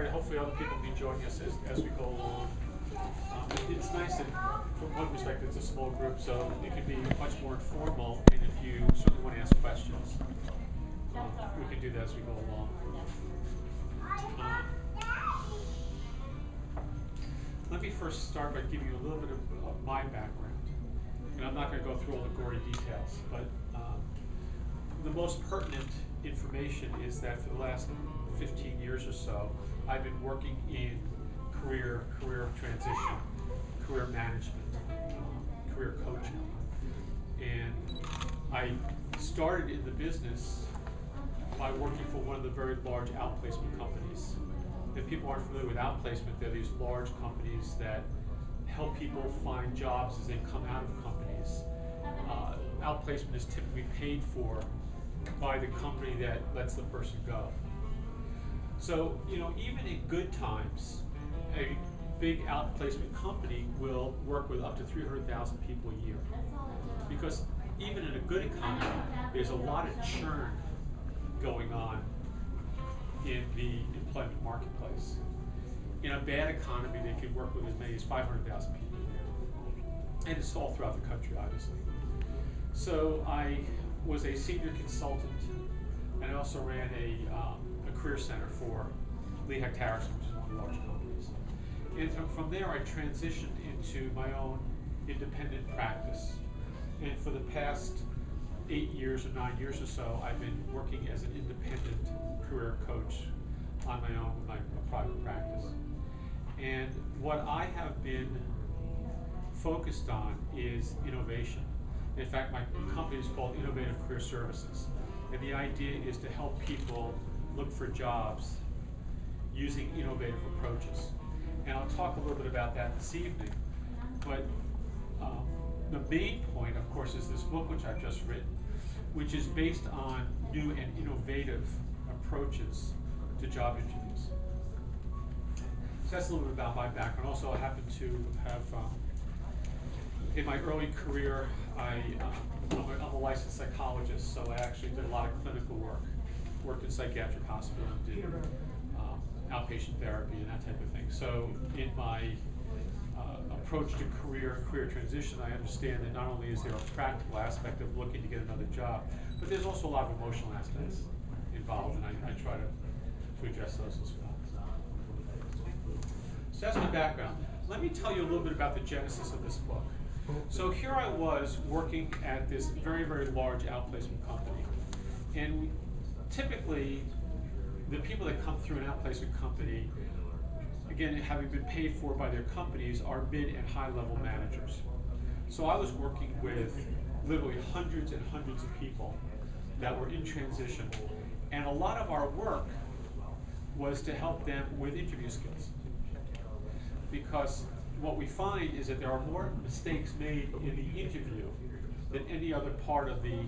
started. Hopefully other people will be joining us as we go along. It's nice that, from one perspective, it's a small group, so it can be much more informal, and if you certainly want to ask questions, we can do that as we go along. Let me first start by giving you a little bit of my background. And I'm not going to go through all the gory details, but the most pertinent information is that for the last 15 years or so, I've been working in career transition, career management, career coaching. And I started in the business by working for one of the very large outplacement companies. If people aren't familiar with outplacement, they're these large companies that help people find jobs as they come out of companies. Outplacement is typically paid for by the company that lets the person go. So, even in good times, a big outplacement company will work with up to 300,000 people a year. Because even in a good economy, there's a lot of churn going on in the employment marketplace. In a bad economy, they could work with as many as 500,000 people a year. And it's all throughout the country, obviously. So I was a senior consultant, and I also ran a career center for Lehigh Harrison, which is one of the large companies. And from there, I transitioned into my own independent practice. And for the past 8 years or 9 years or so, I've been working as an independent career coach on my own with my private practice. And what I have been focused on is innovation. In fact, my company is called Innovative Career Services. And the idea is to help people look for jobs using innovative approaches. And I'll talk a little bit about that this evening. But the main point, of course, is this book which I've just written, which is based on new and innovative approaches to job interviews. So that's a little bit about my background. Also, I happen to have, in my early career, I'm a licensed psychologist, so I actually did a lot of clinical work. Worked in psychiatric hospitals, did outpatient therapy and that type of thing. So in my approach to career and career transition, I understand that not only is there a practical aspect of looking to get another job, but there's also a lot of emotional aspects involved, and I try to address those as well. So that's my background. Let me tell you a little bit about the genesis of this book. So here I was working at this very, very large outplacement company, and typically the people that come through an outplacement company, again, having been paid for by their companies, are mid and high level managers. So I was working with literally hundreds and hundreds of people that were in transition, and a lot of our work was to help them with interview skills. Because what we find is that there are more mistakes made in the interview than any other part of the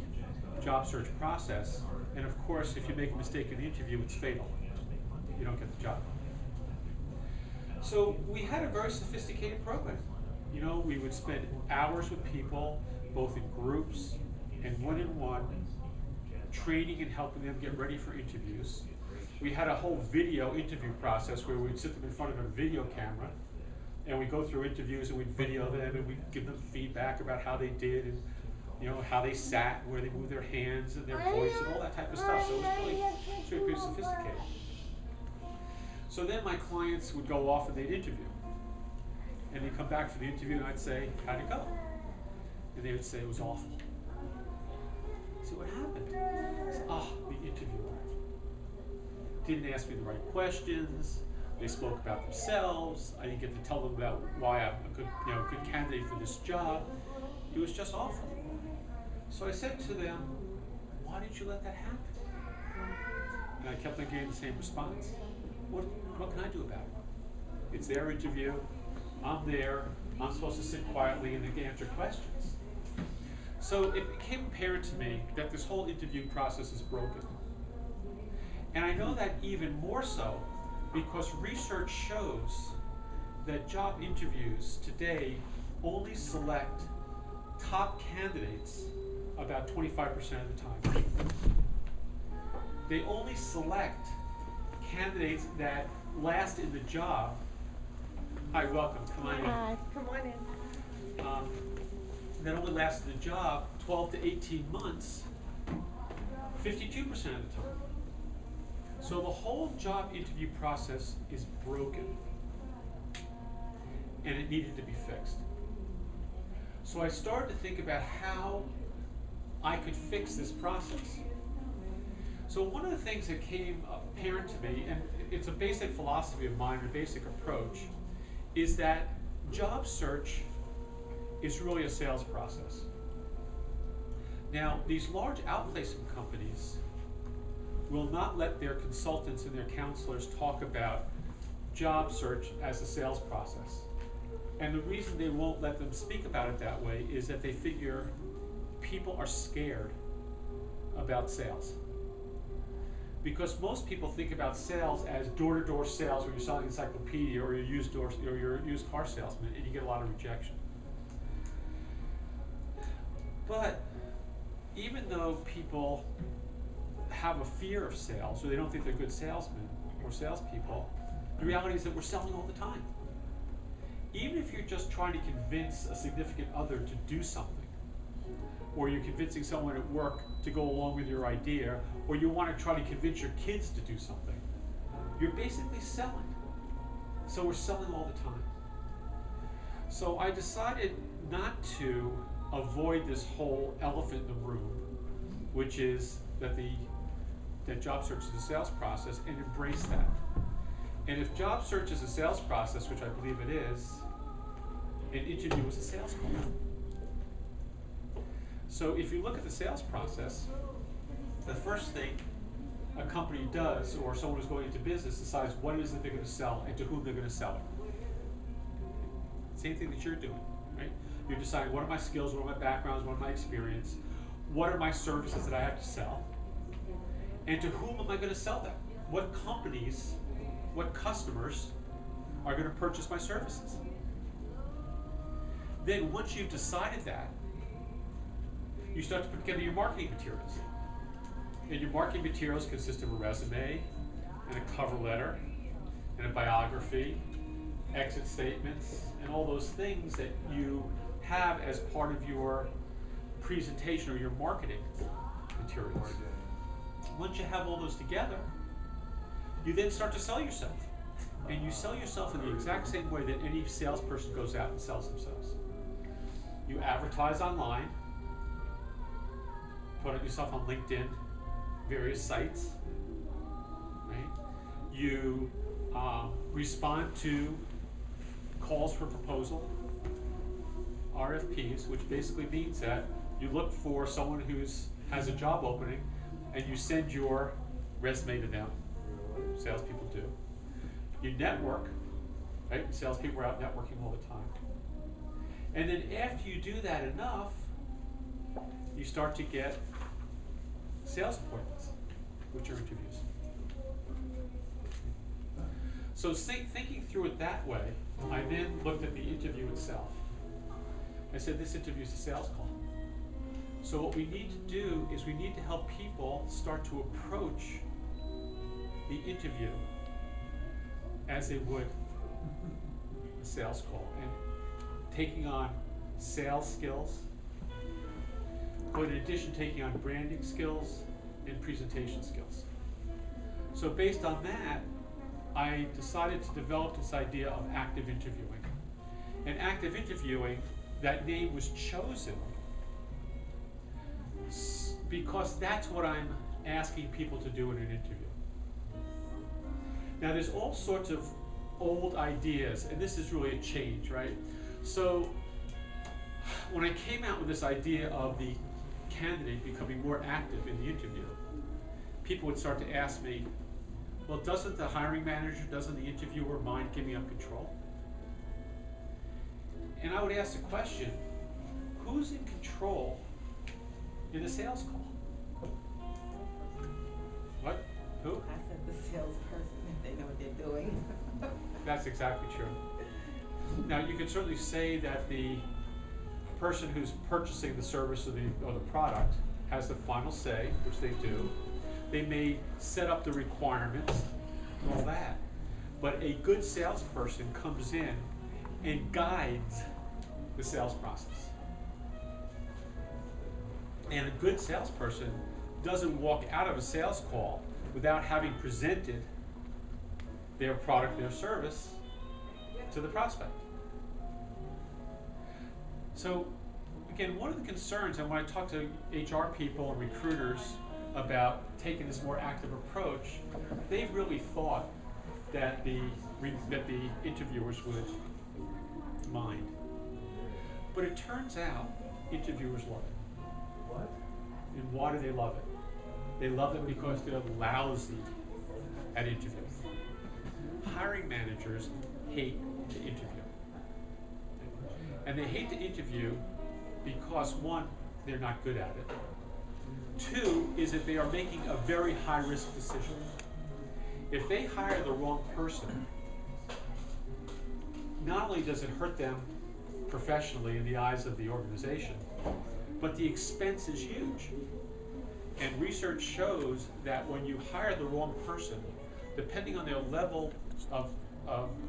job search process. And of course, if you make a mistake in the interview, it's fatal. You don't get the job. So we had a very sophisticated program. We would spend hours with people, both in groups and one-on-one, training and helping them get ready for interviews. We had a whole video interview process where we'd sit them in front of a video camera, and we'd go through interviews and we'd video them and we'd give them feedback about how they did and how they sat, where they moved their hands and their voice and all that type of stuff. So it was really pretty sophisticated. So then my clients would go off and they'd interview. And they'd come back for the interview and I'd say, how'd it go? And they would say it was awful. So what happened? I said, the interviewer didn't ask me the right questions. They spoke about themselves. I didn't get to tell them about why I'm a good candidate for this job. It was just awful. So I said to them, why did you let that happen? And I kept on getting the same response. What can I do about it? It's their interview. I'm there. I'm supposed to sit quietly and they answer questions. So it became apparent to me that this whole interview process is broken. And I know that even more so because research shows that job interviews today only select top candidates about 25% of the time. They only select candidates that last in the job, hi, welcome, come on in. Hi, come on in. That only last in the job 12 to 18 months, 52% of the time. So the whole job interview process is broken, and it needed to be fixed. So I started to think about how I could fix this process. So one of the things that came apparent to me, and it's a basic philosophy of mine, a basic approach, is that job search is really a sales process. Now, these large outplacement companies will not let their consultants and their counselors talk about job search as a sales process. And the reason they won't let them speak about it that way is that they figure people are scared about sales. Because most people think about sales as door-to-door sales, where you're selling an encyclopedia, or you're a used car salesman, and you get a lot of rejection. But even though people have a fear of sales, or they don't think they're good salesmen or salespeople, the reality is that we're selling all the time. Even if you're just trying to convince a significant other to do something, or you're convincing someone at work to go along with your idea, or you want to try to convince your kids to do something, you're basically selling. So we're selling all the time. So I decided not to avoid this whole elephant in the room, which is that job search is a sales process, and embrace that. And if job search is a sales process, which I believe it is, an interview is a sales call. So if you look at the sales process, the first thing a company does, or someone who's going into business, decides what it is that they're going to sell and to whom they're going to sell it. Same thing that you're doing, right? You're deciding, what are my skills, what are my backgrounds, what are my experience, what are my services that I have to sell, and to whom am I going to sell them? What companies, what customers are going to purchase my services? Then once you've decided that, you start to put together your marketing materials. And your marketing materials consist of a resume, and a cover letter, and a biography, exit statements, and all those things that you have as part of your presentation or your marketing materials. Once you have all those together, you then start to sell yourself. And you sell yourself in the exact same way that any salesperson goes out and sells themselves. You advertise online, put yourself on LinkedIn, various sites, right? You respond to calls for proposal, RFPs, which basically means that you look for someone who has a job opening, and you send your resume to them. Salespeople do. You network, right? Salespeople are out networking all the time. And then after you do that enough, you start to get sales appointments, which are interviews. So thinking through it that way, I then looked at the interview itself. I said, this interview is a sales call. So what we need to do is we need to help people start to approach the interview as they would a sales call, and taking on sales skills, but in addition taking on branding skills and presentation skills. So based on that, I decided to develop this idea of active interviewing. And active interviewing, that name was chosen because that's what I'm asking people to do in an interview. Now there's all sorts of old ideas, and this is really a change, right? So when I came out with this idea of the candidate becoming more active in the interview, people would start to ask me, well, doesn't the hiring manager, doesn't the interviewer mind giving up control? And I would ask the question, who's in control in a sales call? What? Who? I said the salesperson, if they know what they're doing. That's exactly true. Now, you could certainly say that the person who's purchasing the service or the product has the final say, which they do. They may set up the requirements and all that. But a good salesperson comes in and guides the sales process. And a good salesperson doesn't walk out of a sales call without having presented their product, their service to the prospect. So again, one of the concerns, and when I talk to HR people and recruiters about taking this more active approach, they've really thought that the interviewers would mind. But it turns out interviewers love it. What? And why do they love it? They love it because they're lousy at interviewing. Hiring managers hate to interview. And they hate to interview because, one, they're not good at it. Two, is that they are making a very high-risk decision. If they hire the wrong person, not only does it hurt them professionally in the eyes of the organization, but the expense is huge. And research shows that when you hire the wrong person, depending on their level of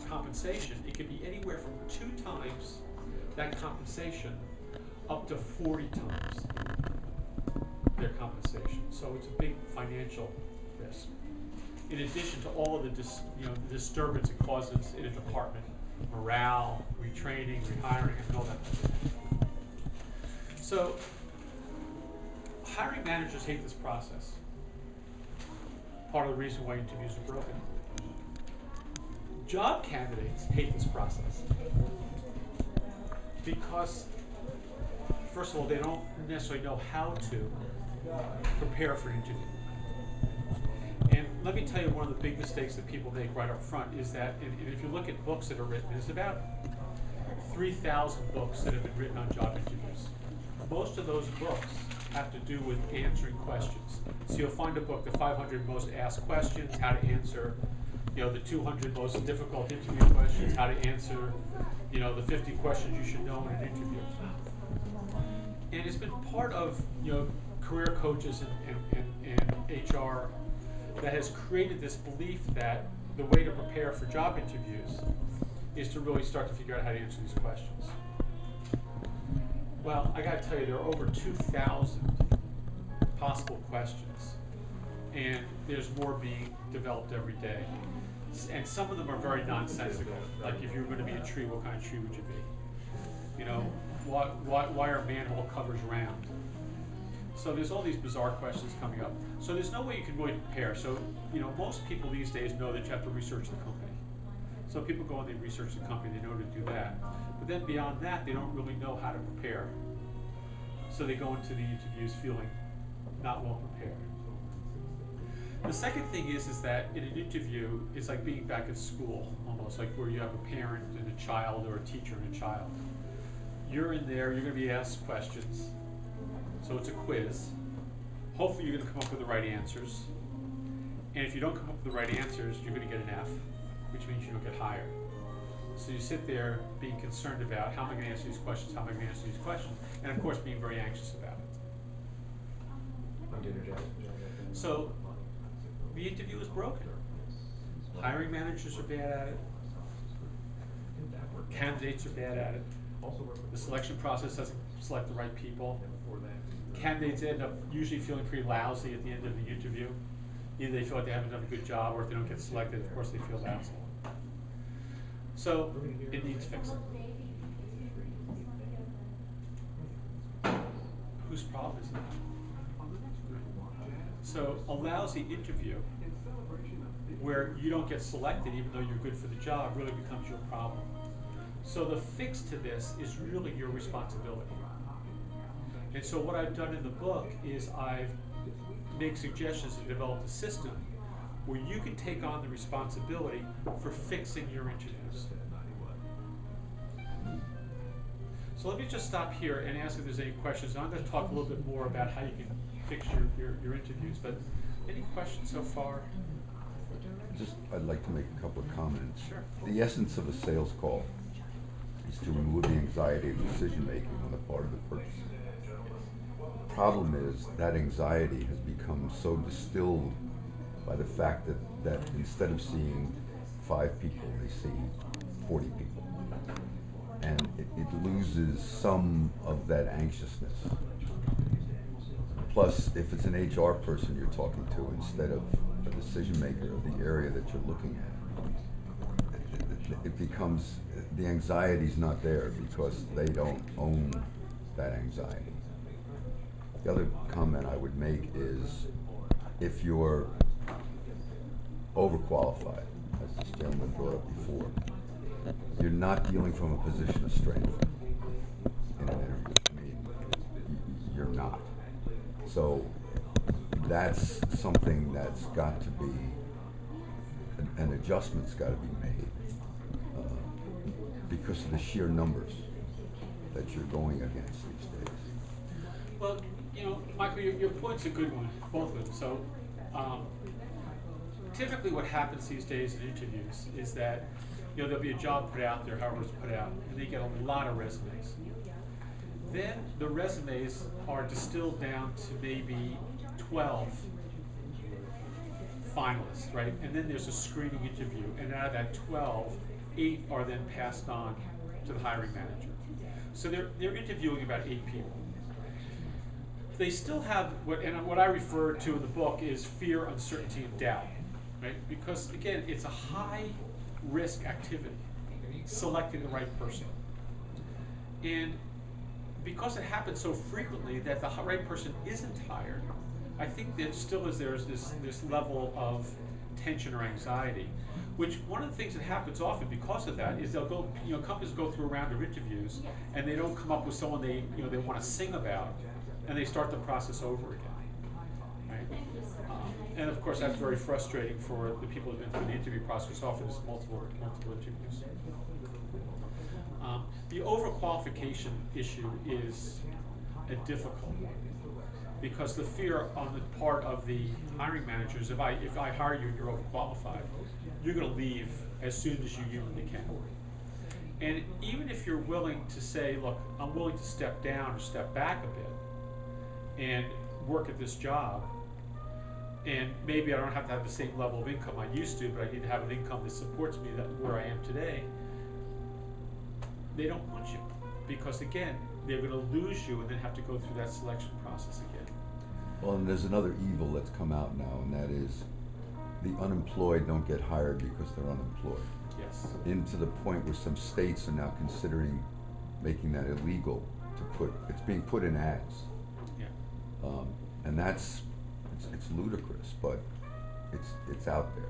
compensation, it can be anywhere from 2 times that compensation up to 40 times their compensation. So it's a big financial risk. In addition to all of the the disturbance it causes in a department, morale, retraining, rehiring, and all that. So hiring managers hate this process. Part of the reason why interviews are broken. Job candidates hate this process because, first of all, they don't necessarily know how to prepare for an interview. And let me tell you, one of the big mistakes that people make right up front is that, and if you look at books that are written, there's about 3,000 books that have been written on job interviews. Most of those books have to do with answering questions. So you'll find a book, The 500 Most Asked Questions, how to answer, the 200 most difficult interview questions, how to answer, the 50 questions you should know in an interview. And it's been part of, career coaches and HR that has created this belief that the way to prepare for job interviews is to really start to figure out how to answer these questions. Well, I gotta tell you, there are over 2,000 possible questions, and there's more being developed every day. And some of them are very nonsensical. Like, if you were going to be a tree, what kind of tree would you be? Why are manhole covers round? So there's all these bizarre questions coming up. So there's no way you can really prepare. So, most people these days know that you have to research the company. So people go and they research the company, they know to do that. But then beyond that, they don't really know how to prepare. So they go into the interviews feeling not well prepared. The second thing is that in an interview, it's like being back at school, almost like where you have a parent and a child, or a teacher and a child. You're in there, you're going to be asked questions. So it's a quiz. Hopefully you're going to come up with the right answers. And if you don't come up with the right answers, you're going to get an F, which means you don't get hired. So you sit there being concerned about, how am I going to answer these questions, how am I going to answer these questions, and of course being very anxious about it. So the interview is broken. Hiring managers are bad at it. Candidates are bad at it. The selection process doesn't select the right people. Candidates end up usually feeling pretty lousy at the end of the interview. Either they feel like they haven't done a good job, or if they don't get selected, of course they feel lousy. So it needs fixing. Whose problem is it? So a lousy interview where you don't get selected even though you're good for the job really becomes your problem. So the fix to this is really your responsibility. And so what I've done in the book is I've made suggestions to develop a system where you can take on the responsibility for fixing your interviews. So let me just stop here and ask if there's any questions. I'm going to talk a little bit more about how you can fix your interviews, but any questions so far? I'd like to make a couple of comments. Sure. The essence of a sales call is to remove the anxiety of decision-making on the part of the purchaser. The problem is that anxiety has become so distilled by the fact that instead of seeing 5 people, they see 40 people. And it loses some of that anxiousness. Plus, if it's an HR person you're talking to instead of a decision maker of the area that you're looking at, it becomes, the anxiety's not there because they don't own that anxiety. The other comment I would make is, if you're overqualified, as this gentleman brought up before, you're not dealing from a position of strength in an interview. I mean, you're not. So that's something that's got to be, an adjustment's got to be made because of the sheer numbers that you're going against these days. Well, you know, Michael, your point's a good one, both of them. So typically what happens these days in interviews is that, you know, there'll be a job put out there, however it's put out, and they get a lot of resumes. Then the resumes are distilled down to maybe 12 finalists, right? And then there's a screening interview, and out of that 12, 8 are then passed on to the hiring manager. So they're interviewing about 8 people. They still have what I refer to in the book is fear, uncertainty, and doubt, right? Because again, it's a high risk activity, selecting the right person. And because it happens so frequently that the right person isn't hired, I think that still there's this level of tension or anxiety, which one of the things that happens often because of that is they'll go, you know, companies go through a round of interviews and they don't come up with someone they want to sing about, and they start the process over again, right? And of course that's very frustrating for the people who've been through the interview process. Often there's multiple interviews. The overqualification issue is a difficult one because the fear on the part of the hiring managers, if I hire you and you're overqualified, you're going to leave as soon as you humanly can. And even if you're willing to say, look, I'm willing to step down or step back a bit and work at this job, and maybe I don't have to have the same level of income I used to, but I need to have an income that supports me where I am today, they don't want you, because again, they're going to lose you and then have to go through that selection process again. Well, and there's another evil that's come out now, and that is the unemployed don't get hired because they're unemployed. Yes. Into the point where some states are now considering making that illegal to put, it's being put in ads. Yeah. And that's, it's ludicrous, but it's out there.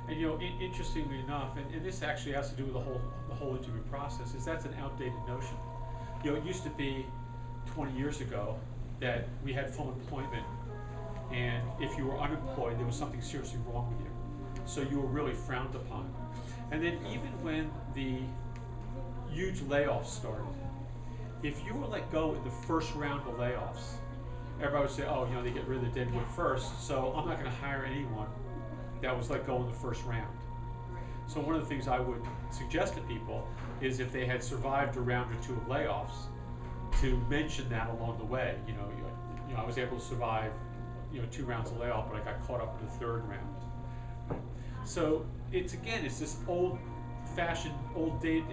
And you know, interestingly enough, and this actually has to do with the whole interview process, is that's an outdated notion. You know, it used to be 20 years ago that we had full employment, and if you were unemployed, there was something seriously wrong with you. So you were really frowned upon. And then even when the huge layoffs started, if you were let go in the first round of layoffs, everybody would say, oh, you know, they get rid of the deadwood first, so I'm not going to hire anyone that was let go in the first round. So one of the things I would suggest to people is if they had survived a round or two of layoffs, to mention that along the way. You know, I was able to survive, 2 rounds of layoff, but I got caught up in the 3rd round. So it's this old-fashioned,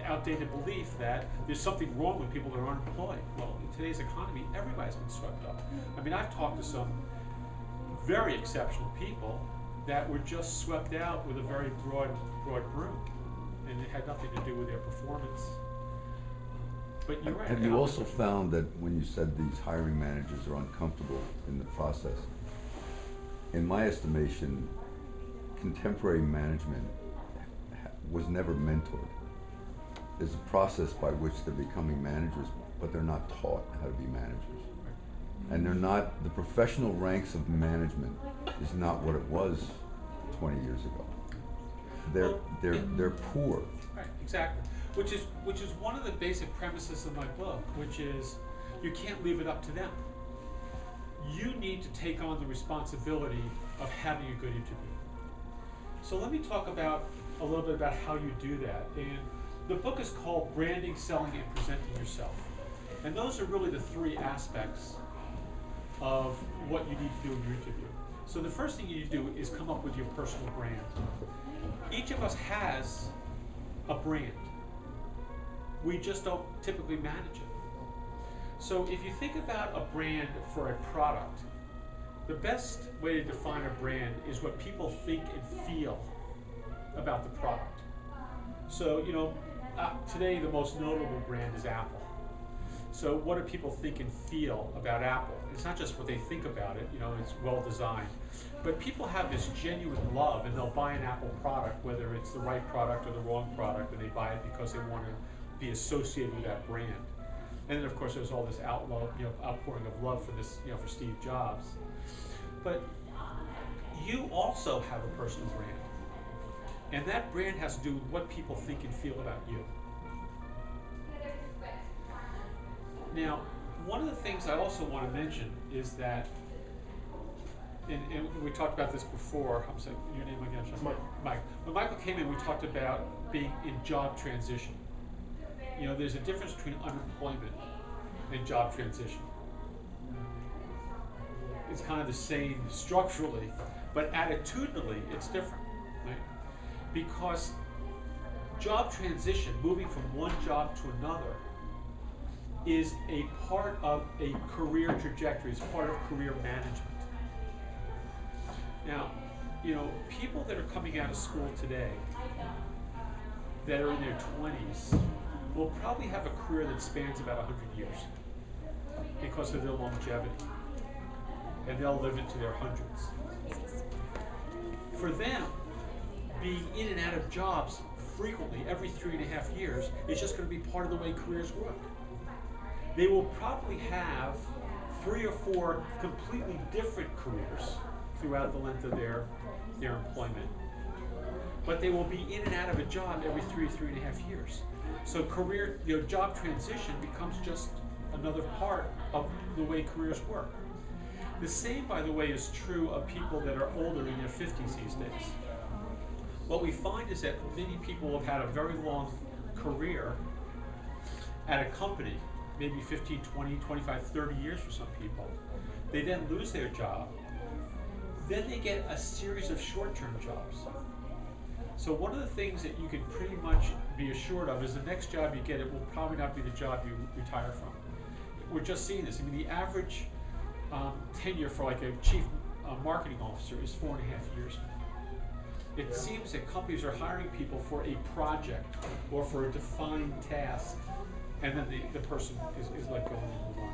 outdated belief that there's something wrong with people that are unemployed. Well, in today's economy, everybody's been swept up. I mean, I've talked to some very exceptional people that were just swept out with a very broad broom, and it had nothing to do with their performance. But you're right. Have you also found that when you said these hiring managers are uncomfortable in the process, in my estimation, contemporary management was never mentored. There's a process by which they're becoming managers, but they're not taught how to be managers. And they're not, the professional ranks of management is not what it was 20 years ago. They're poor. Right, exactly. Which is one of the basic premises of my book, which is you can't leave it up to them. You need to take on the responsibility of having a good interview. So let me talk about a little bit about how you do that. And the book is called Branding, Selling, and Presenting Yourself. And those are really the 3 aspects of what you need to do in your interview. So the first thing you need to do is come up with your personal brand. Each of us has a brand. We just don't typically manage it. So if you think about a brand for a product, the best way to define a brand is what people think and feel about the product. So, today the most notable brand is Apple. So what do people think and feel about Apple? It's not just what they think about it, it's well designed. But people have this genuine love, and they'll buy an Apple product, whether it's the right product or the wrong product, and they buy it because they want to be associated with that brand. And then of course there's all this outpouring of love for this, for Steve Jobs. But you also have a personal brand. And that brand has to do with what people think and feel about you. Now, one of the things I also want to mention is that, and we talked about this before, I'm sorry, your name again? Mike. When Michael came in, we talked about being in job transition. There's a difference between unemployment and job transition. It's kind of the same structurally, but attitudinally, it's different, right? Because job transition, moving from one job to another, is a part of a career trajectory, it's part of career management. Now, people that are coming out of school today that are in their 20s will probably have a career that spans about 100 years because of their longevity, and they'll live into their hundreds. For them, being in and out of jobs frequently, every 3.5 years, is just going to be part of the way careers work. They will probably have 3 or 4 completely different careers throughout the length of their employment. But they will be in and out of a job every 3.5 years. So job transition becomes just another part of the way careers work. The same, by the way, is true of people that are older in their 50s these days. What we find is that many people have had a very long career at a company, maybe 15, 20, 25, 30 years for some people. They then lose their job. Then they get a series of short-term jobs. So one of the things that you can pretty much be assured of is the next job you get, it will probably not be the job you retire from. We're just seeing this. The average tenure for like a chief marketing officer is 4.5 years. It seems that companies are hiring people for a project or for a defined task, and then the person is let go and move on.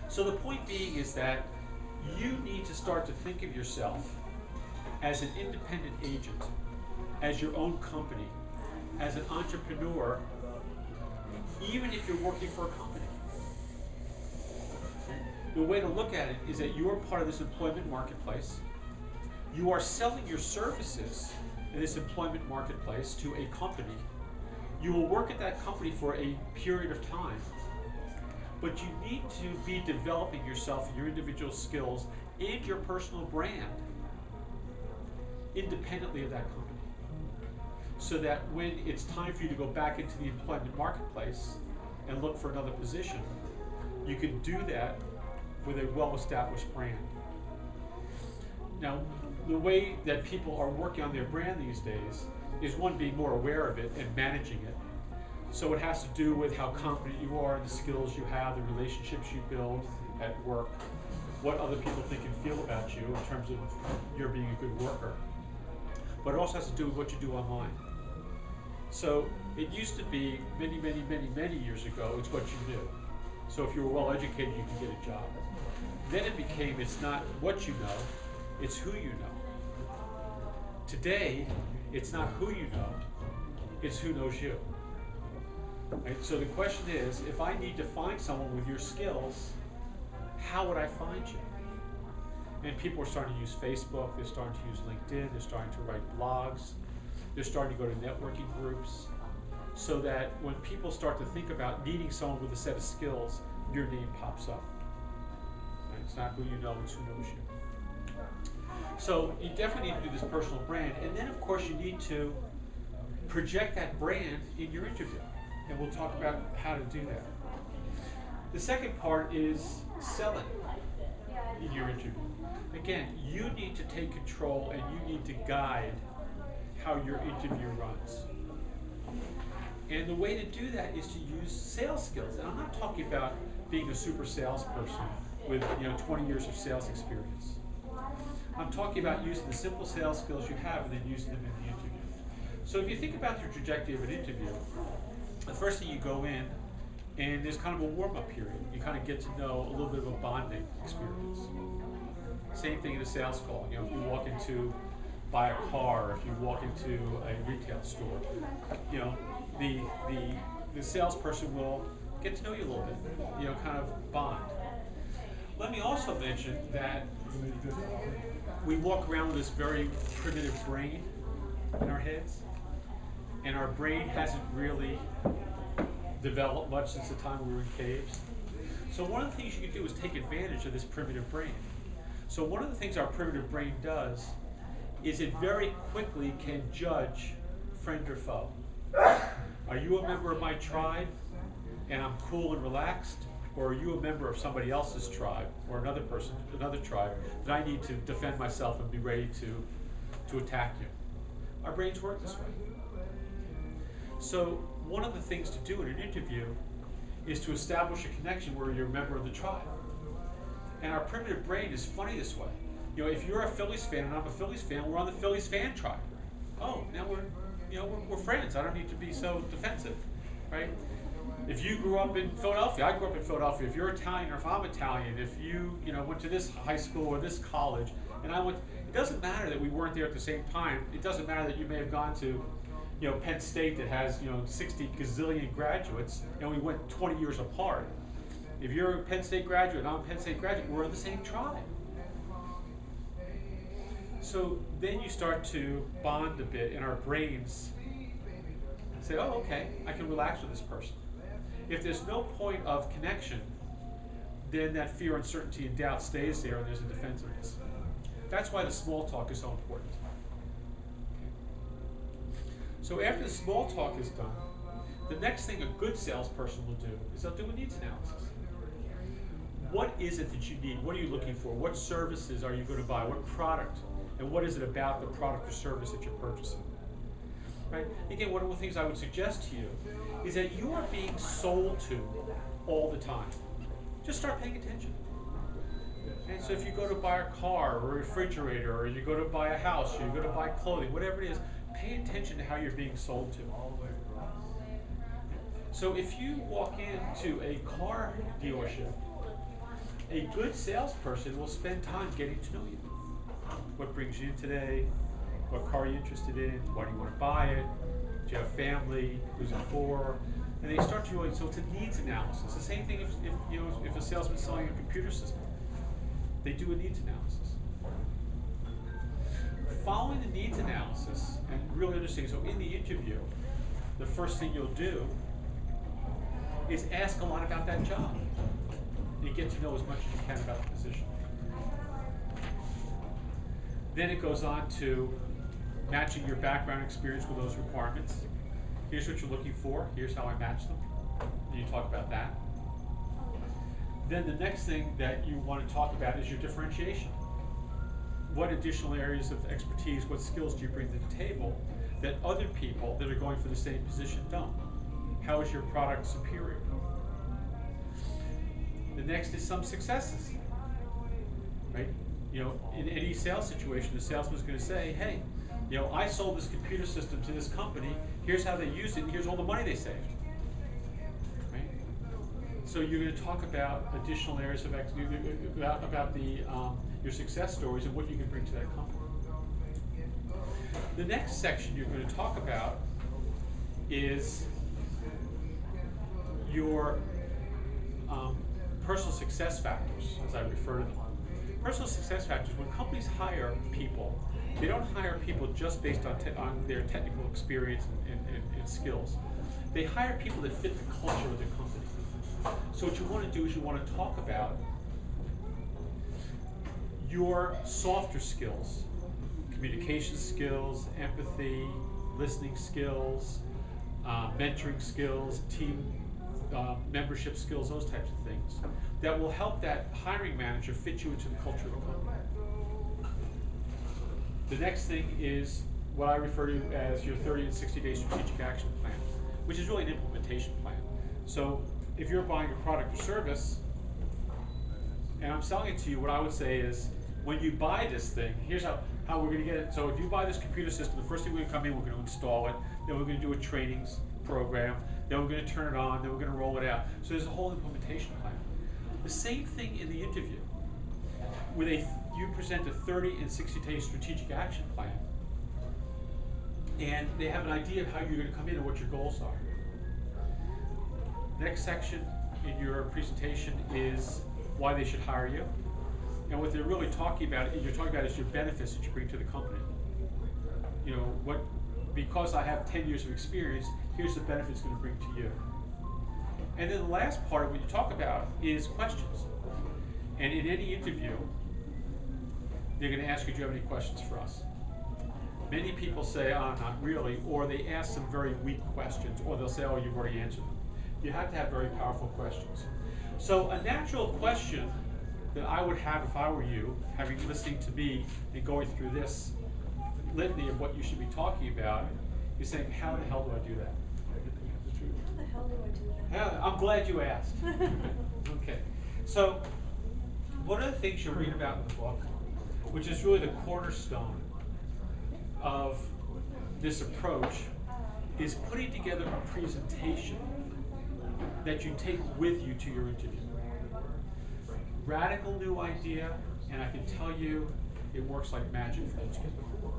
So the point being is that you need to start to think of yourself as an independent agent, as your own company, as an entrepreneur, even if you're working for a company. The way to look at it is that you are part of this employment marketplace. You are selling your services in this employment marketplace to a company. You will work at that company for a period of time, but you need to be developing yourself, your individual skills, and your personal brand independently of that company, so that when it's time for you to go back into the employment marketplace and look for another position, you can do that with a well-established brand. Now, the way that people are working on their brand these days is, one, being more aware of it and managing it. So it has to do with how confident you are in the skills you have, the relationships you build at work, what other people think and feel about you in terms of your being a good worker. But it also has to do with what you do online. So it used to be many years ago, it's what you knew. So if you were well educated, you could get a job. Then it became, it's not what you know, it's who you know. Today, it's not who you know, it's who knows you. Right? So the question is, if I need to find someone with your skills, how would I find you? And people are starting to use Facebook, they're starting to use LinkedIn, they're starting to write blogs, they're starting to go to networking groups, so that when people start to think about needing someone with a set of skills, your name pops up. And it's not who you know, it's who knows you. So you definitely need to do this personal brand, and then of course you need to project that brand in your interview, and we'll talk about how to do that. The second part is selling in your interview. Again, you need to take control and you need to guide how your interview runs. And the way to do that is to use sales skills. And I'm not talking about being a super salesperson with 20 years of sales experience. I'm talking about using the simple sales skills you have and then using them in the interview. So if you think about the trajectory of an interview, the first thing you go in, and there's kind of a warm-up period. You kind of get to know a little bit of a bonding experience. Same thing in a sales call. If you walk into buy a car, or if you walk into a retail store, the salesperson will get to know you a little bit, kind of bond. Let me also mention that we walk around with this very primitive brain in our heads, and our brain hasn't really developed much since the time we were in caves. So one of the things you can do is take advantage of this primitive brain. So one of the things our primitive brain does is it very quickly can judge friend or foe. Are you a member of my tribe and I'm cool and relaxed? Or are you a member of somebody else's tribe or another tribe that I need to defend myself and be ready to attack you? Our brains work this way. So one of the things to do in an interview is to establish a connection where you're a member of the tribe. And our primitive brain is funny this way. If you're a Phillies fan and I'm a Phillies fan, we're on the Phillies fan tribe. Oh, now we're friends. I don't need to be so defensive, right? If you grew up in Philadelphia, I grew up in Philadelphia. If you're Italian or if I'm Italian, if you went to this high school or this college, and I went, it doesn't matter that we weren't there at the same time. It doesn't matter that you may have gone to Penn State that has 60 gazillion graduates, and we went 20 years apart. If you're a Penn State graduate and I'm a Penn State graduate, we're in the same tribe. So then you start to bond a bit in our brains. Say, oh, okay, I can relax with this person. If there's no point of connection, then that fear, uncertainty, and doubt stays there, and there's a defensiveness. That's why the small talk is so important. So after the small talk is done, the next thing a good salesperson will do is they'll do a needs analysis. What is it that you need? What are you looking for? What services are you going to buy? What product? And what is it about the product or service that you're purchasing? Right? Again, one of the things I would suggest to you is that you are being sold to all the time. Just start paying attention. Okay? So if you go to buy a car or a refrigerator, or you go to buy a house, or you go to buy clothing, whatever it is, pay attention to how you're being sold to. So if you walk into a car dealership, a good salesperson will spend time getting to know you. What brings you in today? What car are you interested in? Why do you want to buy it? Do you have family? Who's it for? And they start to so it's a needs analysis. The same thing if a salesman's selling a computer system. They do a needs analysis. Following the needs analysis and really understanding, so in the interview, the first thing you'll do is ask a lot about that job. You get to know as much as you can about the position. Then it goes on to matching your background experience with those requirements. Here's what you're looking for. Here's how I match them. And you talk about that. Then the next thing that you want to talk about is your differentiation. What additional areas of expertise, what skills do you bring to the table that other people that are going for the same position don't? How is your product superior? The next is some successes, right? In any sales situation, the salesman's going to say, hey, I sold this computer system to this company. Here's how they used it, and here's all the money they saved. Right? So you're going to talk about additional areas of about your success stories and what you can bring to that company. The next section you're going to talk about is your personal success factors, as I refer to them. Personal success factors, when companies hire people, they don't hire people just based on their technical experience and skills. They hire people that fit the culture of the company. So what you want to do is you want to talk about your softer skills, communication skills, empathy, listening skills, mentoring skills, team membership skills, those types of things, that will help that hiring manager fit you into the culture of the company. The next thing is what I refer to as your 30 and 60-day strategic action plan, which is really an implementation plan. So if you're buying a product or service, and I'm selling it to you, what I would say is, when you buy this thing, here's how we're going to get it. So if you buy this computer system, the first thing we're going to come in, we're going to install it, then we're going to do a trainings program, then we're going to turn it on, then we're going to roll it out. So there's a whole implementation plan. The same thing in the interview. You present a 30 and 60-day strategic action plan, and they have an idea of how you're going to come in and what your goals are. Next section in your presentation is why they should hire you. And what they're really talking about, is your benefits that you bring to the company. You know, because I have 10 years of experience, here's the benefits it's going to bring to you. And then the last part of what you talk about is questions. And in any interview, they're going to ask you, do you have any questions for us? Many people say, oh, not really, or they ask some very weak questions, or they'll say, oh, you've already answered them. You have to have very powerful questions. So a natural question that I would have if I were you, having listening to me and going through this litany of what you should be talking about, is saying, how the hell do I do that? How the hell do I do that? I'm glad you asked. Okay. So one of the things you'll read about in the book, which is really the cornerstone of this approach, is putting together a presentation that you take with you to your interview. Radical new idea, and I can tell you it works like magic for those people.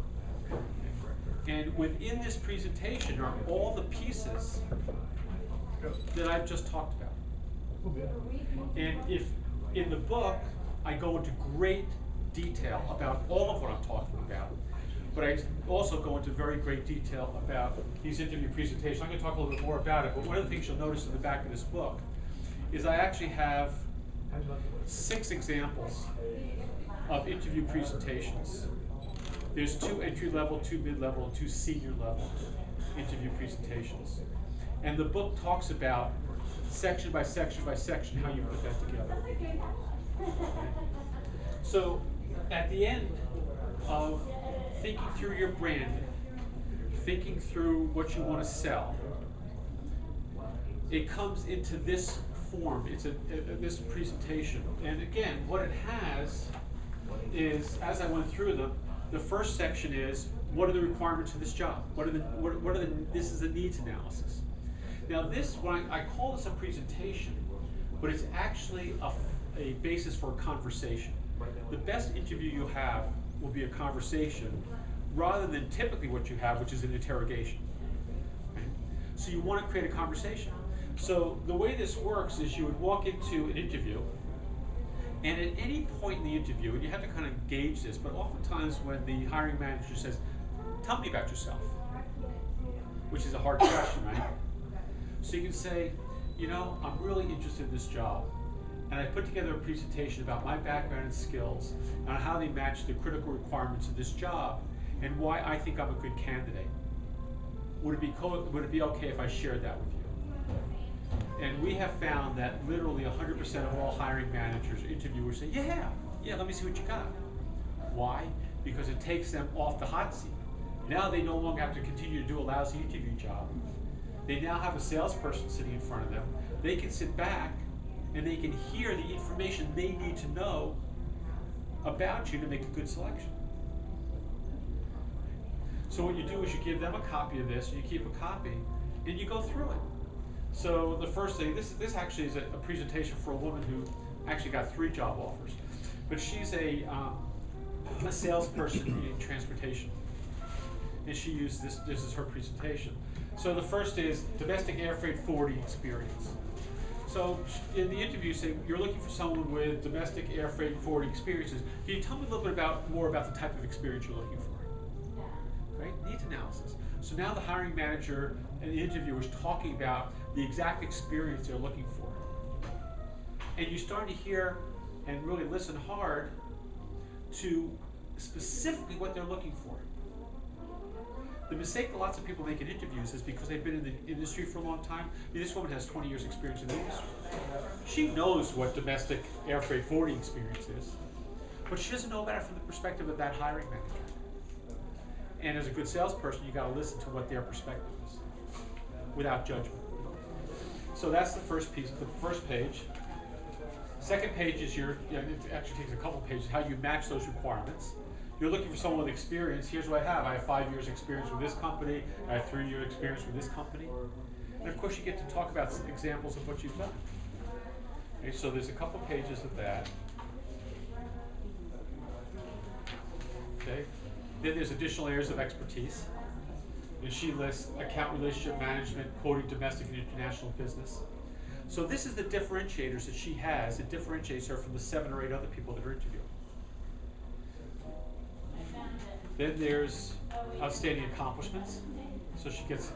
And within this presentation are all the pieces that I've just talked about. And if in the book I go into great detail about all of what I'm talking about, but I also go into very great detail about these interview presentations. I'm going to talk a little bit more about it, but one of the things you'll notice in the back of this book is I actually have 6 examples of interview presentations. There's 2 entry-level, 2 mid-level, and 2 senior-level interview presentations. And the book talks about section by section by section how you put that together. So at the end of thinking through your brand, thinking through what you want to sell, it comes into this form. It's this presentation. And again, what it has is, as I went through them, the first section is, what are the requirements of this job? This is a needs analysis. Now this, I call this a presentation, but it's actually a basis for a conversation. The best interview you have will be a conversation, rather than typically what you have, which is an interrogation. Right? So you want to create a conversation. So the way this works is you would walk into an interview, and at any point in the interview, and you have to kind of gauge this, but oftentimes when the hiring manager says, tell me about yourself, which is a hard question, right? So you can say, you know, I'm really interested in this job, and I put together a presentation about my background and skills, and how they match the critical requirements of this job, and why I think I'm a good candidate. Would it be okay if I shared that with you? And we have found that literally 100% of all hiring managers, interviewers say, yeah, let me see what you got. Why? Because it takes them off the hot seat. Now they no longer have to continue to do a lousy interview job. They now have a salesperson sitting in front of them. They can sit back and they can hear the information they need to know about you to make a good selection. So what you do is you give them a copy of this, and you keep a copy, and you go through it. So the first thing, this actually is a presentation for a woman who actually got 3 job offers, but she's a salesperson in transportation, and she used this is her presentation. So the first is domestic air freight forwarding experience. So in the interview, you say you're looking for someone with domestic air freight forwarding experiences. Can you tell me a little bit more about the type of experience you're looking for? Right? Needs analysis. So now the hiring manager and the interviewer is talking about the exact experience they're looking for. And you start to hear and really listen hard to specifically what they're looking for. The mistake that lots of people make in interviews is because they've been in the industry for a long time. I mean, this woman has 20 years experience in the industry. She knows what domestic air freight forwarding experience is, but she doesn't know about it from the perspective of that hiring manager. And as a good salesperson, you gotta listen to what their perspective is, without judgment. So that's the first piece, the first page. Second page is it actually takes a couple pages, how you match those requirements. You're looking for someone with experience. Here's what I have. I have 5 years experience with this company. I have 3 years experience with this company. And of course you get to talk about some examples of what you've done. Okay, so there's a couple pages of that. Okay. Then there's additional areas of expertise. And she lists account relationship management, quoting domestic and international business. So this is the differentiators that she has. It differentiates her from the 7 or 8 other people that are interviewing. Then there's outstanding accomplishments. So she gets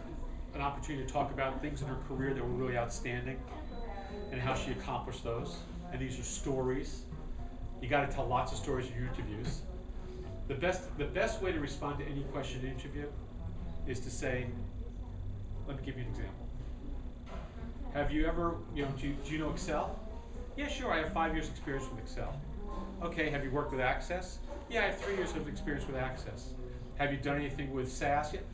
an opportunity to talk about things in her career that were really outstanding and how she accomplished those. And these are stories. You got to tell lots of stories in your interviews. The best way to respond to any question in an interview is to say, let me give you an example. Have you ever, do you know Excel? Yeah, sure, I have 5 years experience with Excel. Okay, have you worked with Access? Yeah, I have 3 years of experience with Access. Have you done anything with SAS yet?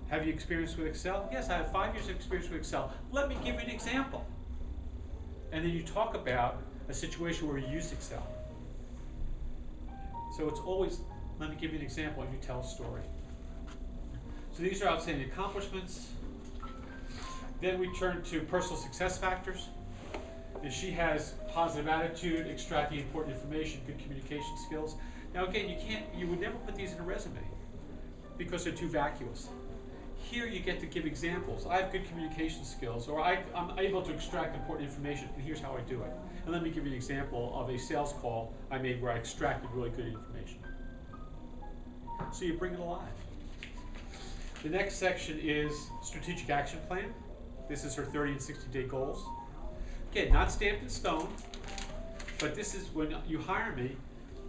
Have you experienced with Excel? Yes, I have 5 years of experience with Excel. Let me give you an example. And then you talk about a situation where you used Excel. So it's always, let me give you an example, and you tell a story. So these are outstanding accomplishments. Then we turn to personal success factors. And she has positive attitude, extracting important information, good communication skills. Now again, you would never put these in a resume because they're too vacuous. Here you get to give examples. I have good communication skills, or I'm able to extract important information, and here's how I do it. And let me give you an example of a sales call I made where I extracted really good information. So you bring it alive. The next section is strategic action plan. This is her 30 and 60-day goals. Again, not stamped in stone, but this is when you hire me,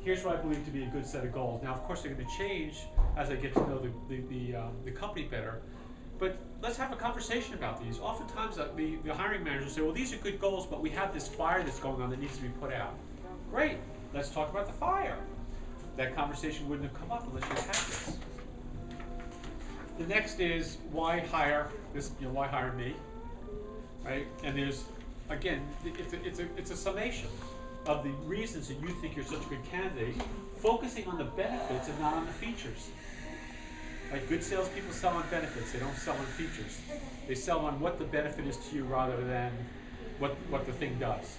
here's what I believe to be a good set of goals. Now, of course, they're going to change as I get to know the company better, but let's have a conversation about these. Oftentimes, the hiring manager will say, well, these are good goals, but we have this fire that's going on that needs to be put out. Great, let's talk about the fire. That conversation wouldn't have come up unless you had this. The next is why hire why hire me, right? And there's, again, it's a summation of the reasons that you think you're such a good candidate, focusing on the benefits and not on the features. Like good salespeople sell on benefits, they don't sell on features. They sell on what the benefit is to you rather than what the thing does.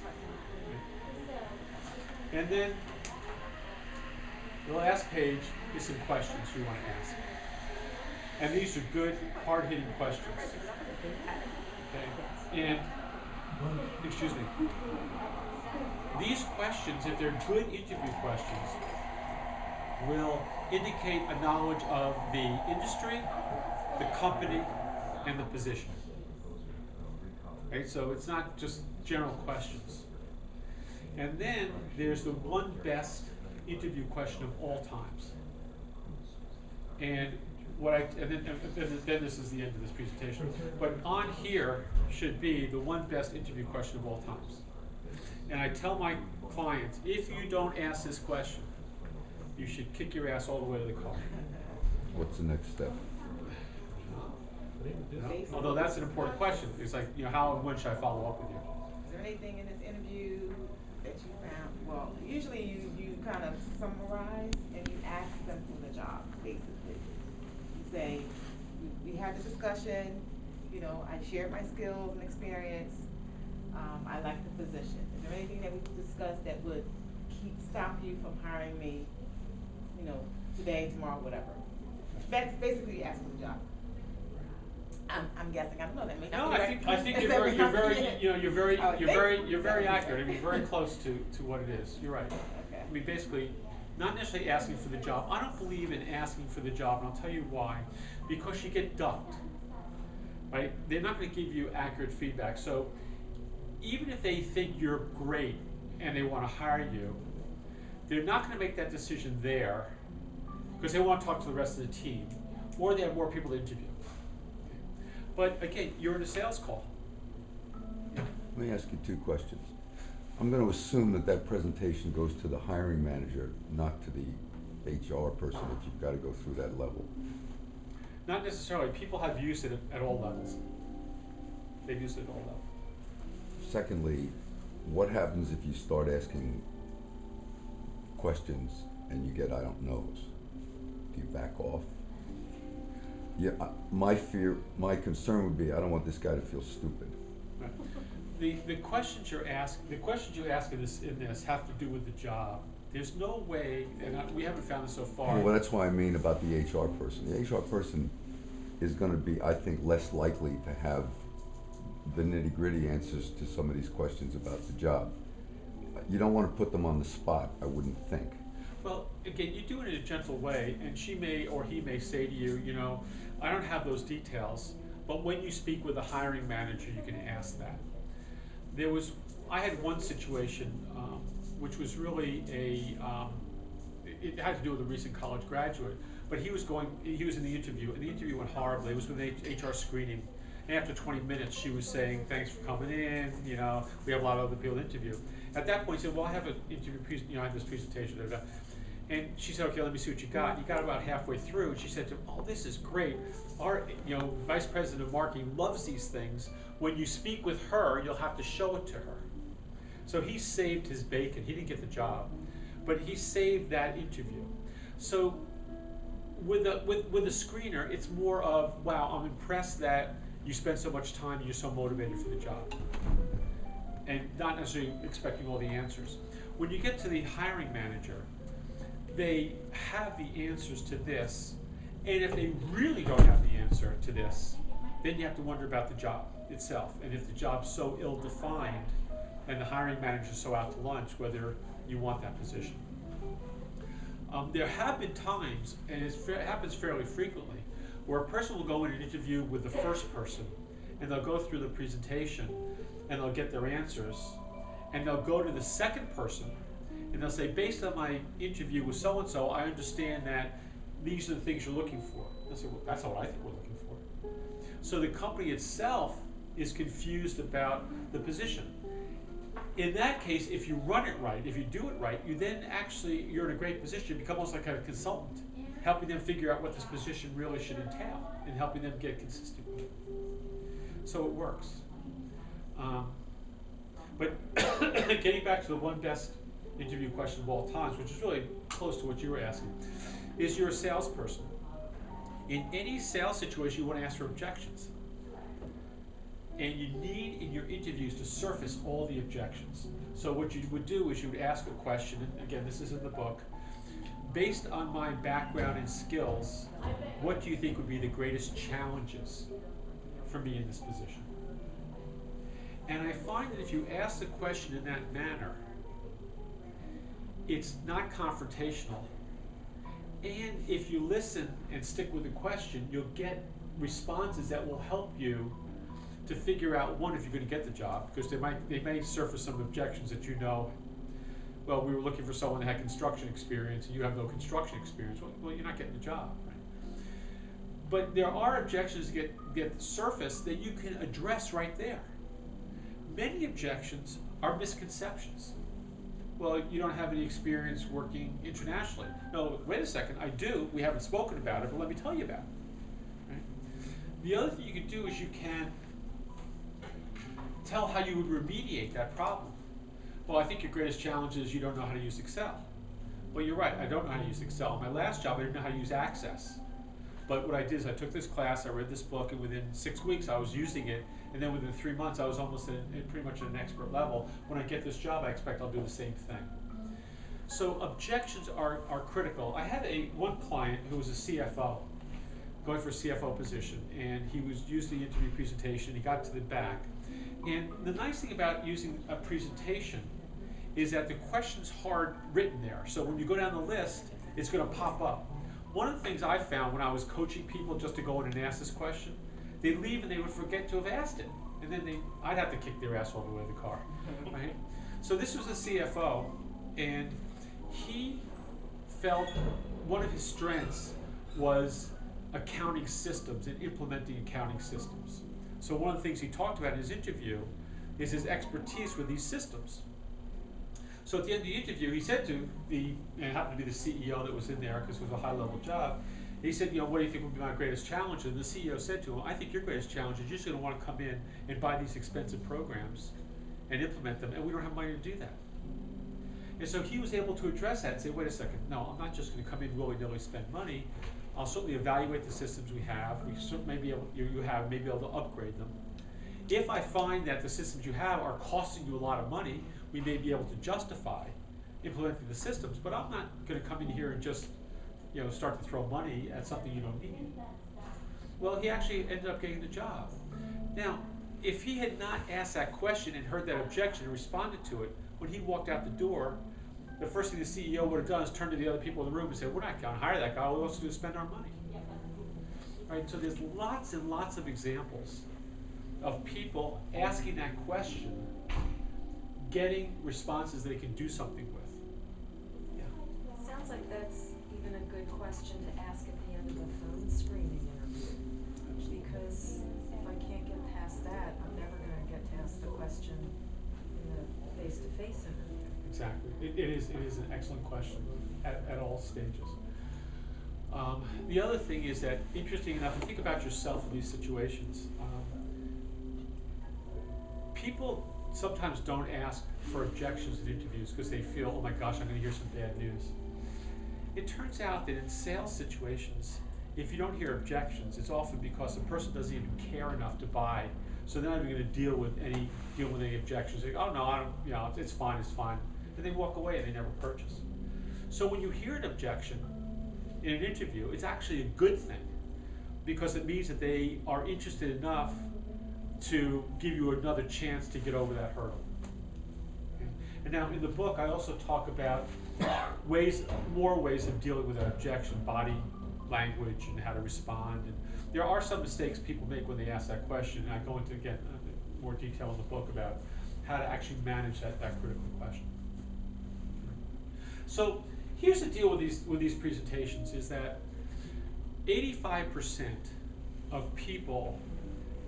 And then the last page is some questions you want to ask. And these are good, hard-hitting questions. Okay? And, excuse me, these questions, if they're good interview questions, will indicate a knowledge of the industry, the company, and the position. Right? So it's not just general questions. And then there's the one best interview question of all times. And then this is the end of this presentation. But on here should be the one best interview question of all times. And I tell my clients, if you don't ask this question, you should kick your ass all the way to the car. What's the next step? Although that's an important question. It's like, how and when should I follow up with you? Is there anything in this interview that you found? Well, usually you kind of summarize and you ask them for the job, basically. You say, we had the discussion, I shared my skills and experience, I like the position. Is there anything that we could discuss that would stop you from hiring me, today, tomorrow, whatever? That's basically you ask for the job. I'm guessing. I don't know. That may not be right. I think you're very accurate. I mean, very close to what it is. You're right. Okay. I mean, basically, not necessarily asking for the job. I don't believe in asking for the job, and I'll tell you why. Because you get ducked, right? They're not going to give you accurate feedback. So even if they think you're great and they want to hire you, they're not going to make that decision there, because they want to talk to the rest of the team, or they have more people to interview. But again, you're in a sales call. Let me ask you two questions. I'm going to assume that that presentation goes to the hiring manager, not to the HR person, that you've got to go through that level. Not necessarily. People have used it at all levels. They've used it at all levels. Secondly, what happens if you start asking questions and you get I don't knows? Do you back off? Yeah, my concern would be I don't want this guy to feel stupid. Right. The questions you ask in this have to do with the job. There's no way, and we haven't found this so far. Well, that's why I mean about the HR person. The HR person is going to be, I think, less likely to have the nitty-gritty answers to some of these questions about the job. You don't want to put them on the spot, I wouldn't think. Well, again, you do it in a gentle way, and she may or he may say to you, you know, I don't have those details, but when you speak with a hiring manager, you can ask that. I had one situation, which was really it had to do with a recent college graduate, but he was in the interview, and the interview went horribly. It was with HR screening. And after 20 minutes, she was saying, thanks for coming in, you know, we have a lot of other people to interview. At that point, he said, well, I have an interview, I have this presentation, da, da, da. And she said, okay, let me see what you got. You got about halfway through, and she said to him, oh, this is great. Our, vice president of marketing loves these things. When you speak with her, you'll have to show it to her. So he saved his bacon. He didn't get the job, but he saved that interview. So with a screener, it's more of, wow, I'm impressed that you spend so much time and you're so motivated for the job, and not necessarily expecting all the answers. When you get to the hiring manager, they have the answers to this, and if they really don't have the answer to this, then you have to wonder about the job itself, and if the job's so ill-defined and the hiring manager's so out to lunch, whether you want that position. There have been times, and it happens fairly frequently, where a person will go in an interview with the first person, and they'll go through the presentation, and they'll get their answers, and they'll go to the second person, and they'll say, based on my interview with so-and-so, I understand that these are the things you're looking for. They'll say, well, that's not what I think we're looking for. So the company itself is confused about the position. In that case, if you run it right, if you do it right, you're in a great position. You become almost like a consultant, helping them figure out what this position really should entail and helping them get consistent with it. So it works. But getting back to the one best interview question of all times, which is really close to what you were asking, is you're a salesperson. In any sales situation, you want to ask for objections. And you need in your interviews to surface all the objections. So what you would do is you would ask a question, and again, this is in the book, based on my background and skills, what do you think would be the greatest challenges for me in this position? And I find that if you ask the question in that manner, it's not confrontational. And if you listen and stick with the question, you'll get responses that will help you to figure out, one, if you're going to get the job, because they may surface some objections that well, we were looking for someone that had construction experience, and you have no construction experience. Well, you're not getting the job, right? But there are objections that get surfaced that you can address right there. Many objections are misconceptions. Well, you don't have any experience working internationally. No, wait a second, I do. We haven't spoken about it, but let me tell you about it. Right? The other thing you can do is you can tell how you would remediate that problem. Well, I think your greatest challenge is you don't know how to use Excel. Well, you're right, I don't know how to use Excel. My last job, I didn't know how to use Access. But what I did is I took this class, I read this book, and within 6 weeks I was using it, and then within 3 months I was almost pretty much at an expert level. When I get this job, I expect I'll do the same thing. So objections are critical. I had one client who was a CFO, going for a CFO position, and he used the interview presentation, he got to the back. And the nice thing about using a presentation is that the question's hard written there. So when you go down the list, it's going to pop up. One of the things I found when I was coaching people just to go in and ask this question, they'd leave and they would forget to have asked it. And then I'd have to kick their ass all the way to the car. Right? So this was a CFO, and he felt one of his strengths was accounting systems and implementing accounting systems. So one of the things he talked about in his interview is his expertise with these systems. So at the end of the interview, he said to and it happened to be the CEO that was in there because it was a high-level job, he said, what do you think would be my greatest challenge? And the CEO said to him, I think your greatest challenge is you're just going to want to come in and buy these expensive programs and implement them, and we don't have money to do that. And so he was able to address that and say, wait a second, no, I'm not just going to come in willy-nilly spend money. I'll certainly evaluate the systems we have. We certainly may be able, you have, may be able to upgrade them. If I find that the systems you have are costing you a lot of money, we may be able to justify implementing the systems, but I'm not going to come in here and just start to throw money at something you don't need. Well, he actually ended up getting the job. Now, if he had not asked that question and heard that objection and responded to it, when he walked out the door, the first thing the CEO would have done is turn to the other people in the room and say, we're not going to hire that guy, all he wants to do is spend our money. Right? So there's lots and lots of examples of people asking that question, getting responses they can do something with. Yeah. Sounds like that's even a good question to ask at the end of the phone screening interview. Because if I can't get past that, I'm never going to get to ask the question in the face-to-face interview. Exactly. It is an excellent question at all stages. The other thing is that, interesting enough, think about yourself in these situations. People sometimes don't ask for objections in interviews because they feel, oh my gosh, I'm going to hear some bad news. It turns out that in sales situations, if you don't hear objections, it's often because the person doesn't even care enough to buy, so they're not even going to deal with any objections. They go, oh no, I don't, it's fine, and they walk away and they never purchase. So when you hear an objection in an interview, it's actually a good thing because it means that they are interested enough to give you another chance to get over that hurdle. Okay? And now in the book, I also talk about more ways of dealing with an objection, body language and how to respond. And there are some mistakes people make when they ask that question, and I go into, again, more detail in the book about how to actually manage that critical question. So here's the deal with these presentations is that 85% of people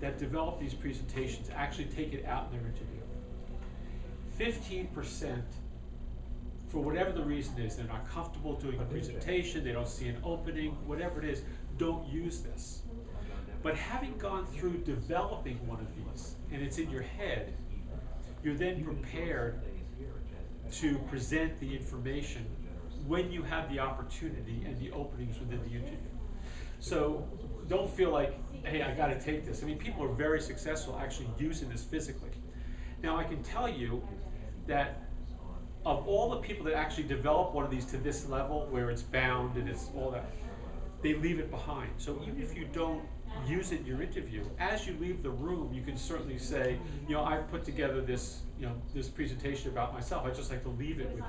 that develop these presentations actually take it out in their interview. 15%, for whatever the reason is, they're not comfortable doing a presentation, they don't see an opening, whatever it is, don't use this. But having gone through developing one of these, and it's in your head, you're then prepared to present the information when you have the opportunity and the openings within the interview. So don't feel like, hey, I got to take this. I mean, people are very successful actually using this physically. Now, I can tell you that of all the people that actually develop one of these to this level where it's bound and it's all that, they leave it behind. So even if you don't use it in your interview, as you leave the room, you can certainly say, I've put together this, this presentation about myself. I'd just like to leave it with you.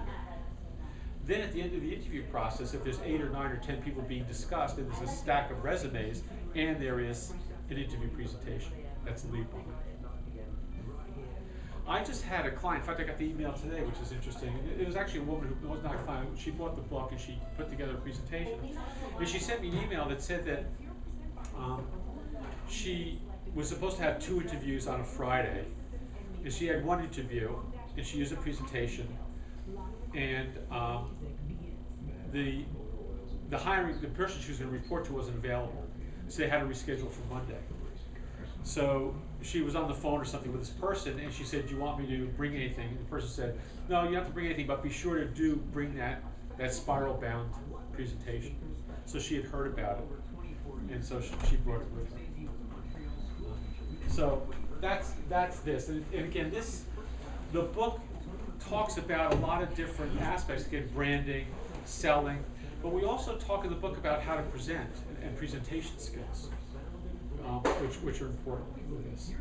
Then at the end of the interview process, if there's 8 or 9 or 10 people being discussed, and there's a stack of resumes, and there is an interview presentation, that's the lead behind. I just had a client, in fact I got the email today, which is interesting. It was actually a woman who was not a client. She bought the book and she put together a presentation. And she sent me an email that said that she was supposed to have 2 interviews on a Friday. And she had 1 interview and she used a presentation. And the person she was going to report to wasn't available. So they had to reschedule for Monday. So she was on the phone or something with this person, and she said, do you want me to bring anything? And the person said, no, you don't have to bring anything, but be sure to bring that spiral-bound presentation. So she had heard about it, and so she brought it with her. So that's this. And again, the book talks about a lot of different aspects, again, branding, selling, but we also talk in the book about how to present and presentation skills. Which are important with this.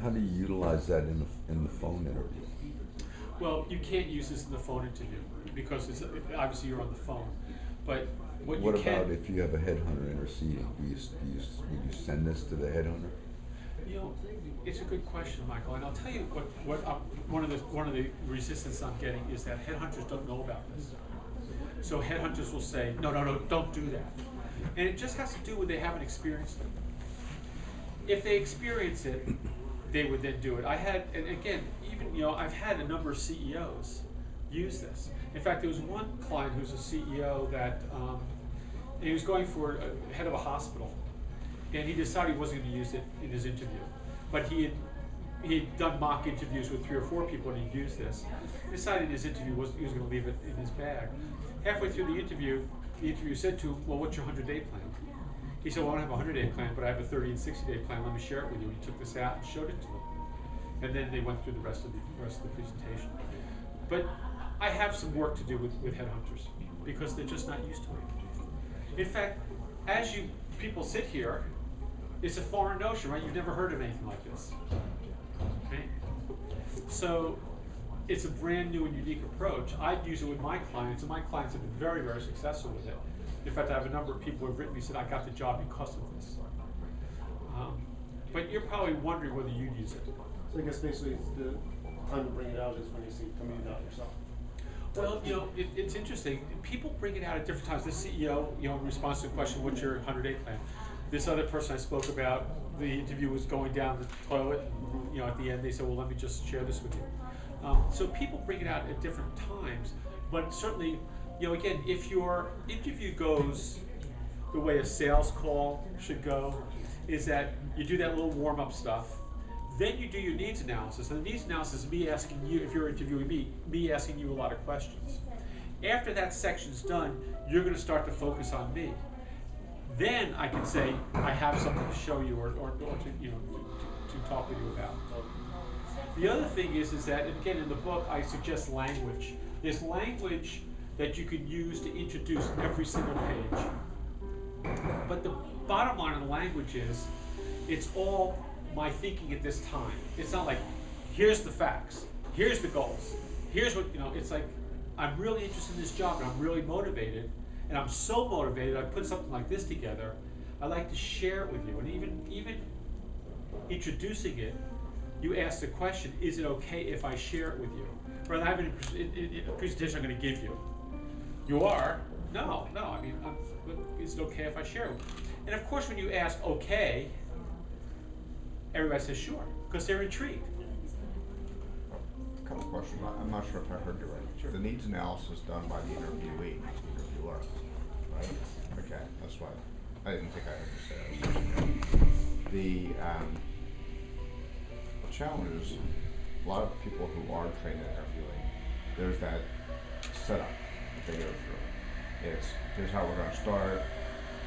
How do you utilize that in the phone interview? Well, you can't use this in the phone interview because obviously you're on the phone. But what you can. What about if you have a headhunter interceding? Would you send this to the headhunter? It's a good question, Michael, and I'll tell you what one of the resistance I'm getting is that headhunters don't know about this. So headhunters will say, no, don't do that. And it just has to do with they haven't experienced it. If they experience it, they would then do it. And again, even, I've had a number of CEOs use this. In fact, there was one client who's a CEO that, he was going for a head of a hospital, and he decided he wasn't going to use it in his interview. But he had done mock interviews with 3 or 4 people, and he'd used this. He decided in his interview he was going to leave it in his bag. Halfway through the interview said to him, well, what's your 100-day plan? He said, well, I don't have a 100-day plan, but I have a 30 and 60-day plan. Let me share it with you. He took this out and showed it to them. And then they went through the rest of the presentation. But I have some work to do with headhunters because they're just not used to it. In fact, as you people sit here, it's a foreign notion, right? You've never heard of anything like this. Right? So it's a brand new and unique approach. I've used it with my clients, and my clients have been very, very successful with it. In fact, I have a number of people who have written me and said, I got the job because of this. But you're probably wondering whether you'd use it. So I guess basically it's the time to bring it out is when you see it coming out yourself. Well, it's interesting. People bring it out at different times. The CEO, in response to the question, what's your 100-day plan? This other person I spoke about, the interview was going down the toilet. At the end, they said, well, let me just share this with you. So people bring it out at different times. But certainly, again, if your interview goes the way a sales call should go, is that you do that little warm-up stuff. Then you do your needs analysis. And the needs analysis is me asking you, if you're interviewing me asking you a lot of questions. After that section's done, you're going to start to focus on me. Then I can say, I have something to show you or to talk with you about. The other thing is that, and again, in the book, I suggest language. There's language that you can use to introduce every single page. But the bottom line of the language is, it's all my thinking at this time. It's not like, here's the facts, here's the goals, here's what, it's like, I'm really interested in this job and I'm really motivated, and I'm so motivated, I put something like this together. I like to share it with you, and even introducing it, you ask the question, is it okay if I share it with you? Rather than having a presentation I'm going to give you. You are? No, I mean, is it okay if I share it? And of course, when you ask okay, everybody says sure, because they're intrigued. A couple questions. I'm not sure if I heard you right. Sure. The needs analysis done by the interviewee, not the interviewer, right? Okay, that's why I didn't think I heard you say that. The challenge is a lot of people who are trained in interviewing, there's that setup that they go through. It's, here's how we're going to start,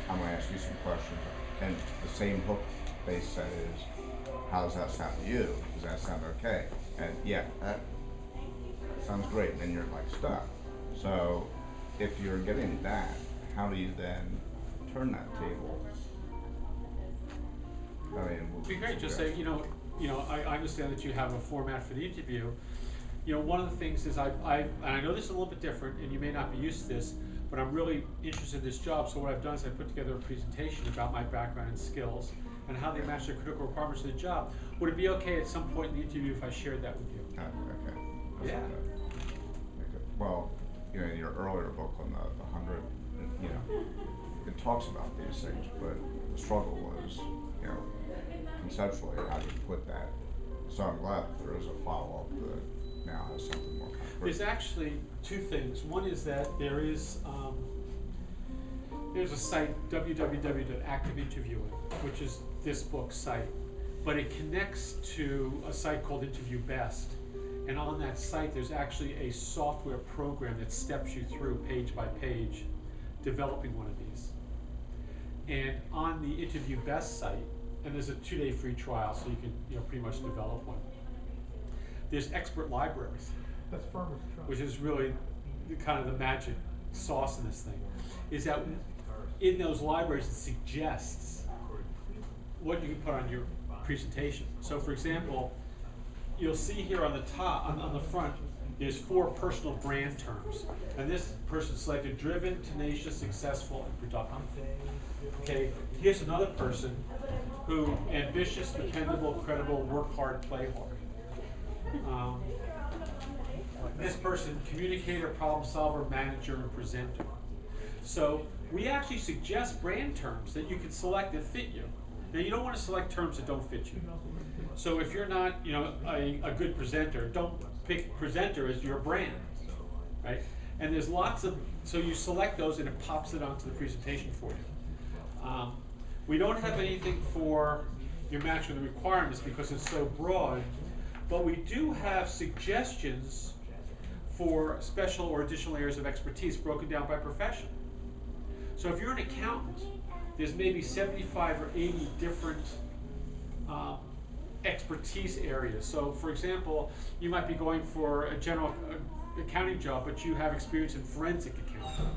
I'm going to ask you some questions, and the same hook they said is, how does that sound to you? Does that sound okay? And yeah, that sounds great, and then you're like stuck. So if you're getting that, how do you then turn that table? I mean, It'd be great, just say, I understand that you have a format for the interview. One of the things is and I know this is a little bit different, and you may not be used to this, but I'm really interested in this job, so what I've done is I put together a presentation about my background and skills and how they match the critical requirements of the job. Would it be okay at some point in the interview if I shared that with you? okay. Yeah. Okay. Well, in your earlier book on the 100, it talks about these things, but the struggle was, conceptually, how do you put that? So I'm glad there is a follow-up that now has something more concrete. There's actually 2 things. One is that there's a site, www.activeinterviewing, which is this book's site, but it connects to a site called Interview Best. And on that site, there's actually a software program that steps you through page by page, developing one of these. And on the Interview Best site, and there's a 2-day free trial, so you can pretty much develop one. There's expert libraries. That's farmer's choice. Which is really kind of the magic sauce in this thing, is that in those libraries it suggests what you can put on your presentation. So for example, you'll see here on the top, on the front, there's 4 personal brand terms. And this person selected driven, tenacious, successful, and productive. Okay, here's another person who ambitious, dependable, credible, work hard, play hard. this person communicator, problem solver, manager, and presenter. So we actually suggest brand terms that you can select that fit you. Now you don't want to select terms that don't fit you. So if you're not, a good presenter, don't pick presenter as your brand, right? And there's lots of, so you select those and it pops it onto the presentation for you. We don't have anything for your match with the requirements because it's so broad, but we do have suggestions for special or additional areas of expertise broken down by profession. So if you're an accountant, there's maybe 75 or 80 different expertise areas. So for example, you might be going for a general accounting job, but you have experience in forensic accounting,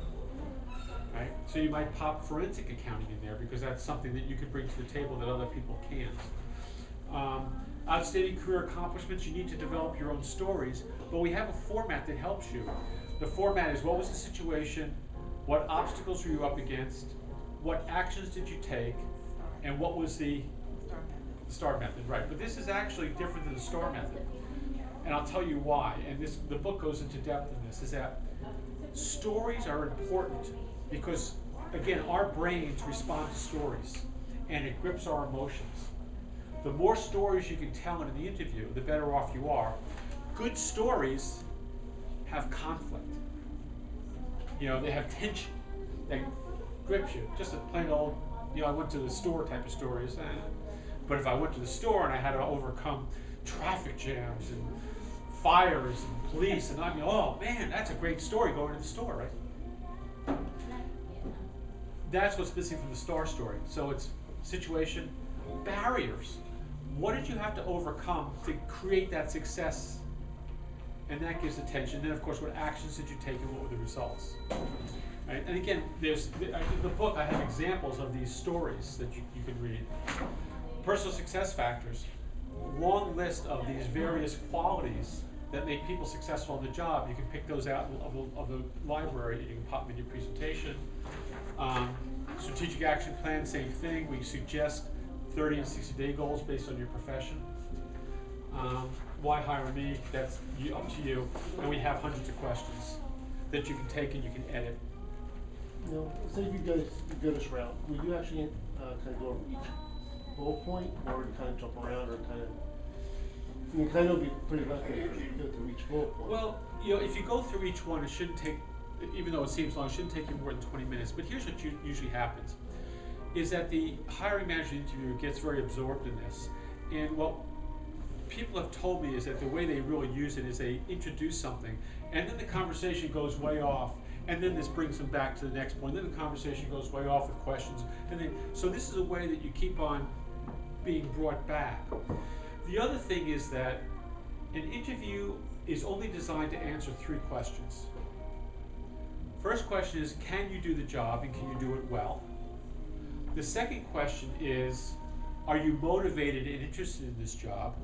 right? So you might pop forensic accounting in there because that's something that you can bring to the table that other people can't. Outstanding career accomplishments, you need to develop your own stories, but we have a format that helps you. The format is, what was the situation, what obstacles were you up against, what actions did you take, and what was the STAR method, right? But this is actually different than the STAR method, and I'll tell you why. And the book goes into depth in this. Is that stories are important because, again, our brains respond to stories, and it grips our emotions. The more stories you can tell in the interview, the better off you are. Good stories have conflict. They have tension that grips you. Just a plain old, I went to the store type of stories. But if I went to the store and I had to overcome traffic jams and fires and police, and oh man, that's a great story going to the store, right? That's what's missing from the STAR story. So it's situation, barriers. What did you have to overcome to create that success? And that gives attention. Then, of course, what actions did you take and what were the results? Right? And again, there's in the book, I have examples of these stories that you can read. Personal success factors, long list of these various qualities that make people successful in the job. You can pick those out of the library. You can pop them in your presentation. Strategic action plan, same thing. We suggest 30 and 60-day goals based on your profession. Why hire me? That's up to you. And we have hundreds of questions that you can take and you can edit. Say you go this route, will you actually kind of go over each bullet point, or would you kind of jump around, or kind of it'll be pretty lengthy if you go through each bullet point? Well, if you go through each one, it shouldn't take, even though it seems long, it shouldn't take you more than 20 minutes. But here's what usually happens, is that the hiring manager interviewer gets very absorbed in this. And what people have told me is that the way they really use it is they introduce something, and then the conversation goes way off, and then this brings them back to the next point, and then the conversation goes way off with questions. And then, so this is a way that you keep on being brought back. The other thing is that an interview is only designed to answer 3 questions. First question is, can you do the job and can you do it well? The second question is, are you motivated and interested in this job?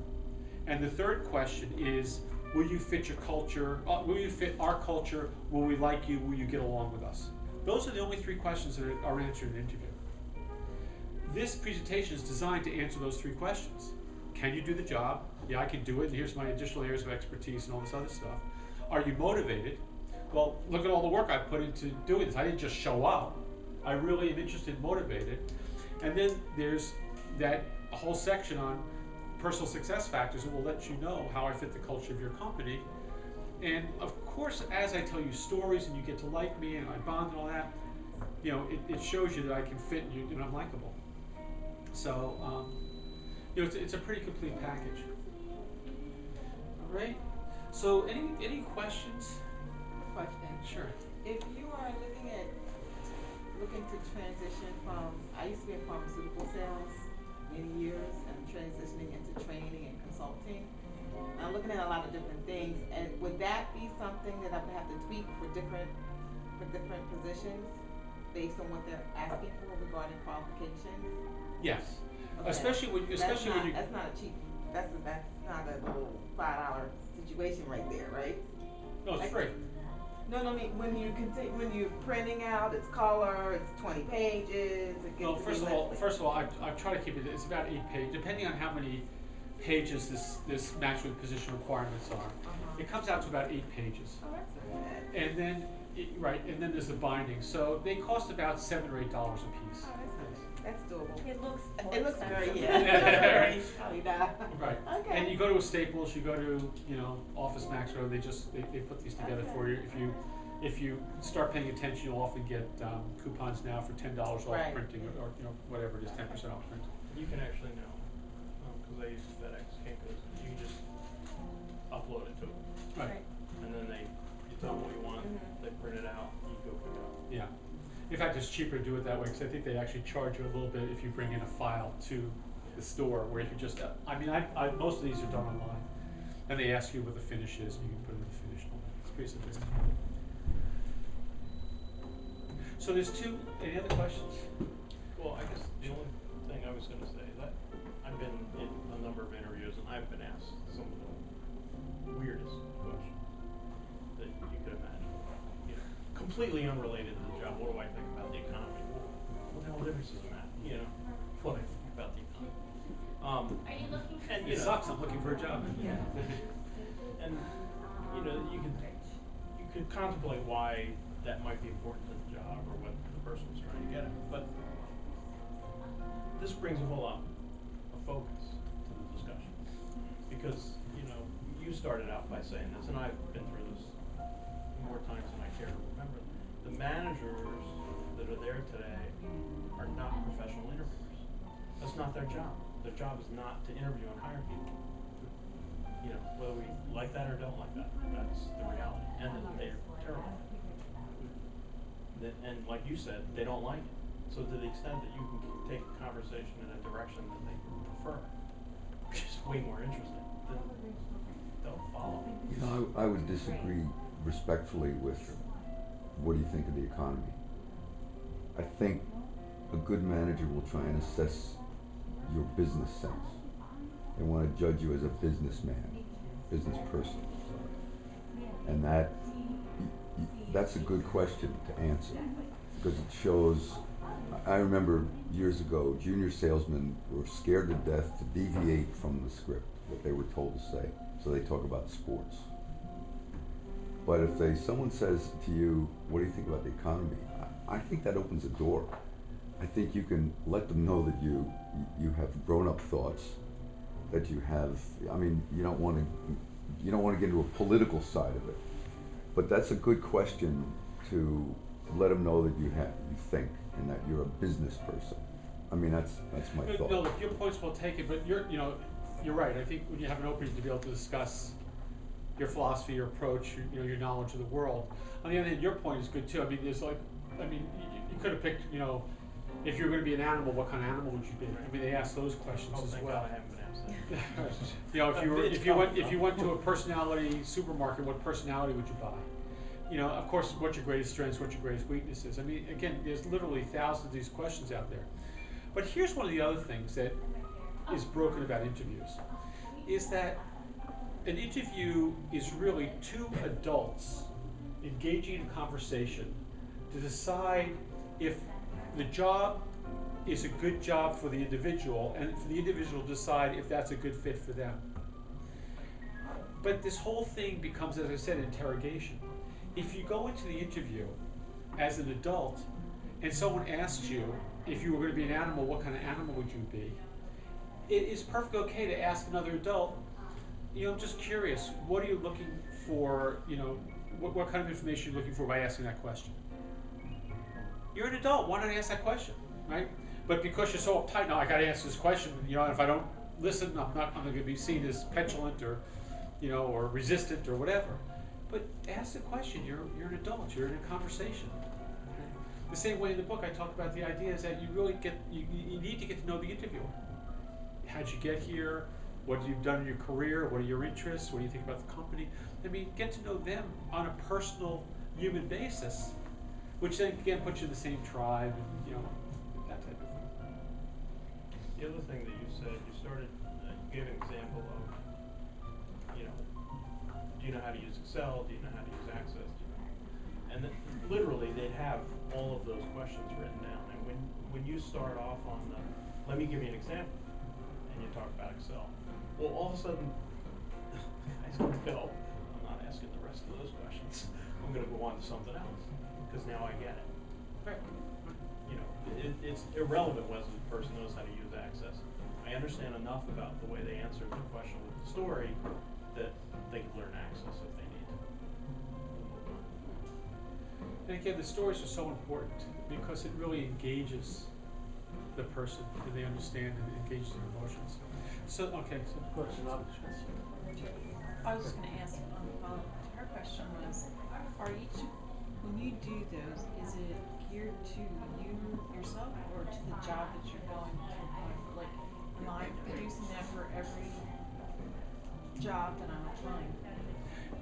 And the third question is, will you fit your culture? Will you fit our culture? Will we like you? Will you get along with us? Those are the only 3 questions that are answered in an interview. This presentation is designed to answer those 3 questions. Can you do the job? Yeah, I can do it, and here's my additional areas of expertise and all this other stuff. Are you motivated? Well, look at all the work I put into doing this. I didn't just show up. I really am interested and motivated. And then there's that whole section on personal success factors that will let you know how I fit the culture of your company. And of course, as I tell you stories and you get to like me and I bond and all that, it shows you that I can fit and I'm likable. So, it's a pretty complete package. All right. So, any questions? Question. Sure. If you are looking to transition from, I used to be in pharmaceutical sales many years, and transitioning into training and consulting. I'm looking at a lot of different things, and would that be something that I would have to tweak for different positions based on what they're asking for regarding qualifications? Yes. Okay. Especially when you. That's not a cheap. That's not a little $5 situation right there, right? No, it's free. No, I mean when you're printing out, it's color, it's 20 pages. It Well, first of all, I try to keep it. It's about 8 pages, depending on how many pages this match with position requirements are. It comes out to about 8 pages. Oh, that's not bad. And then, and then there's the binding. So they cost about $7 or $8 a piece. Oh, that's doable. It looks more It looks expensive. very, yeah. Probably not. Right. Okay. And you go to a Staples, you go to, Office Max, or they put these together for you. If you start paying attention, you'll often get coupons now for $10 off Right. printing, or whatever it is, 10% off printing. You can actually now, because I use FedEx, Kinko's, you can just upload it to them. Right. And then you tell them what you want, they print it out, you go pick it up. Yeah. In fact, it's cheaper to do it that way, because I think they actually charge you a little bit if you bring in a file to the store, where if you just, most of these are done online, and they ask you what the finish is, and you can put in the finish. It's pretty sophisticated. So there's any other questions? Well, I guess the only thing I was gonna say is that I've been in a number of interviews and I've been asked some of the weirdest questions that you could imagine. Completely unrelated to the job. What do I think about the economy? What the hell difference does it matter? What I think about the economy. And It sucks, I'm looking for a job. Yeah. And you could contemplate why that might be important to the job or what the person was trying to get at. But this brings a whole lot of focus to the discussion. Because, you started out by saying this, and I've been through this more times than I care to remember. The managers that are there today are not professional interviewers. That's not their job. Their job is not to interview and hire people. Whether we like that or don't like that, that's the reality. And that they're terrible. And like you said, they don't like it. So to the extent that you can take a conversation in a direction that they prefer, which is way more interesting, then they'll follow. I would disagree respectfully with what do you think of the economy. I think a good manager will try and assess your business sense. They want to judge you as a businessman, business person. And that's a good question to answer, because it shows. I remember years ago, junior salesmen were scared to death to deviate from the script, what they were told to say, so they talk about sports. But if someone says to you, what do you think about the economy? I think that opens a door. I think you can let them know that you have grown-up thoughts, that you have, you don't want to get into a political side of it. But that's a good question to let them know that you think, and that you're a business person. That's my thought. No, look, your point's well taken, but you're right. I think when you have an opening to be able to discuss your philosophy, your approach, your knowledge of the world. On the other hand, your point is good too. You could have picked, if you were going to be an animal, what kind of animal would you be? They ask those questions as Thank well. God I haven't been asked that. If you went to a personality supermarket, what personality would you buy? Of course, what's your greatest strengths, what's your greatest weaknesses? Again, there's literally thousands of these questions out there. But here's one of the other things that is broken about interviews, is that an interview is really two adults engaging in conversation to decide if the job is a good job for the individual, and for the individual to decide if that's a good fit for them. But this whole thing becomes, as I said, interrogation. If you go into the interview as an adult and someone asks you if you were going to be an animal, what kind of animal would you be? It is perfectly okay to ask another adult, I'm just curious, what are you looking for, what kind of information are you looking for by asking that question? You're an adult, why not ask that question, right? But because you're so uptight, no, I got to answer this question, and if I don't listen, I'm going to be seen as petulant or, or resistant or whatever. But ask the question. You're an adult. You're in a conversation. The same way in the book I talk about the idea is that you really you need to get to know the interviewer. How'd you get here? What have you done in your career? What are your interests? What do you think about the company? Get to know them on a personal, human basis, which then again puts you in the same tribe, and that type of thing. The other thing that you said, you gave an example of, do you know how to use Excel? Do you know how to use Access? And then, literally, they have all of those questions written down. And when you start off on let me give you an example, and you talk about Excel. Well, all of a sudden, I said, no, I'm not asking the rest of those questions. I'm gonna go on to something else, because now I get it. Right. You know, it's irrelevant whether the person knows how to use Access. I understand enough about the way they answered the question with the story that they can learn Access if they need to. And again, the stories are so important because it really engages the person and they understand and engages their emotions. So, okay, so Question, I was just gonna ask, follow-up to her question was, are each, when you do those, is it geared to you yourself or to the job that you're going to? Like, am I producing that for every job that I'm applying?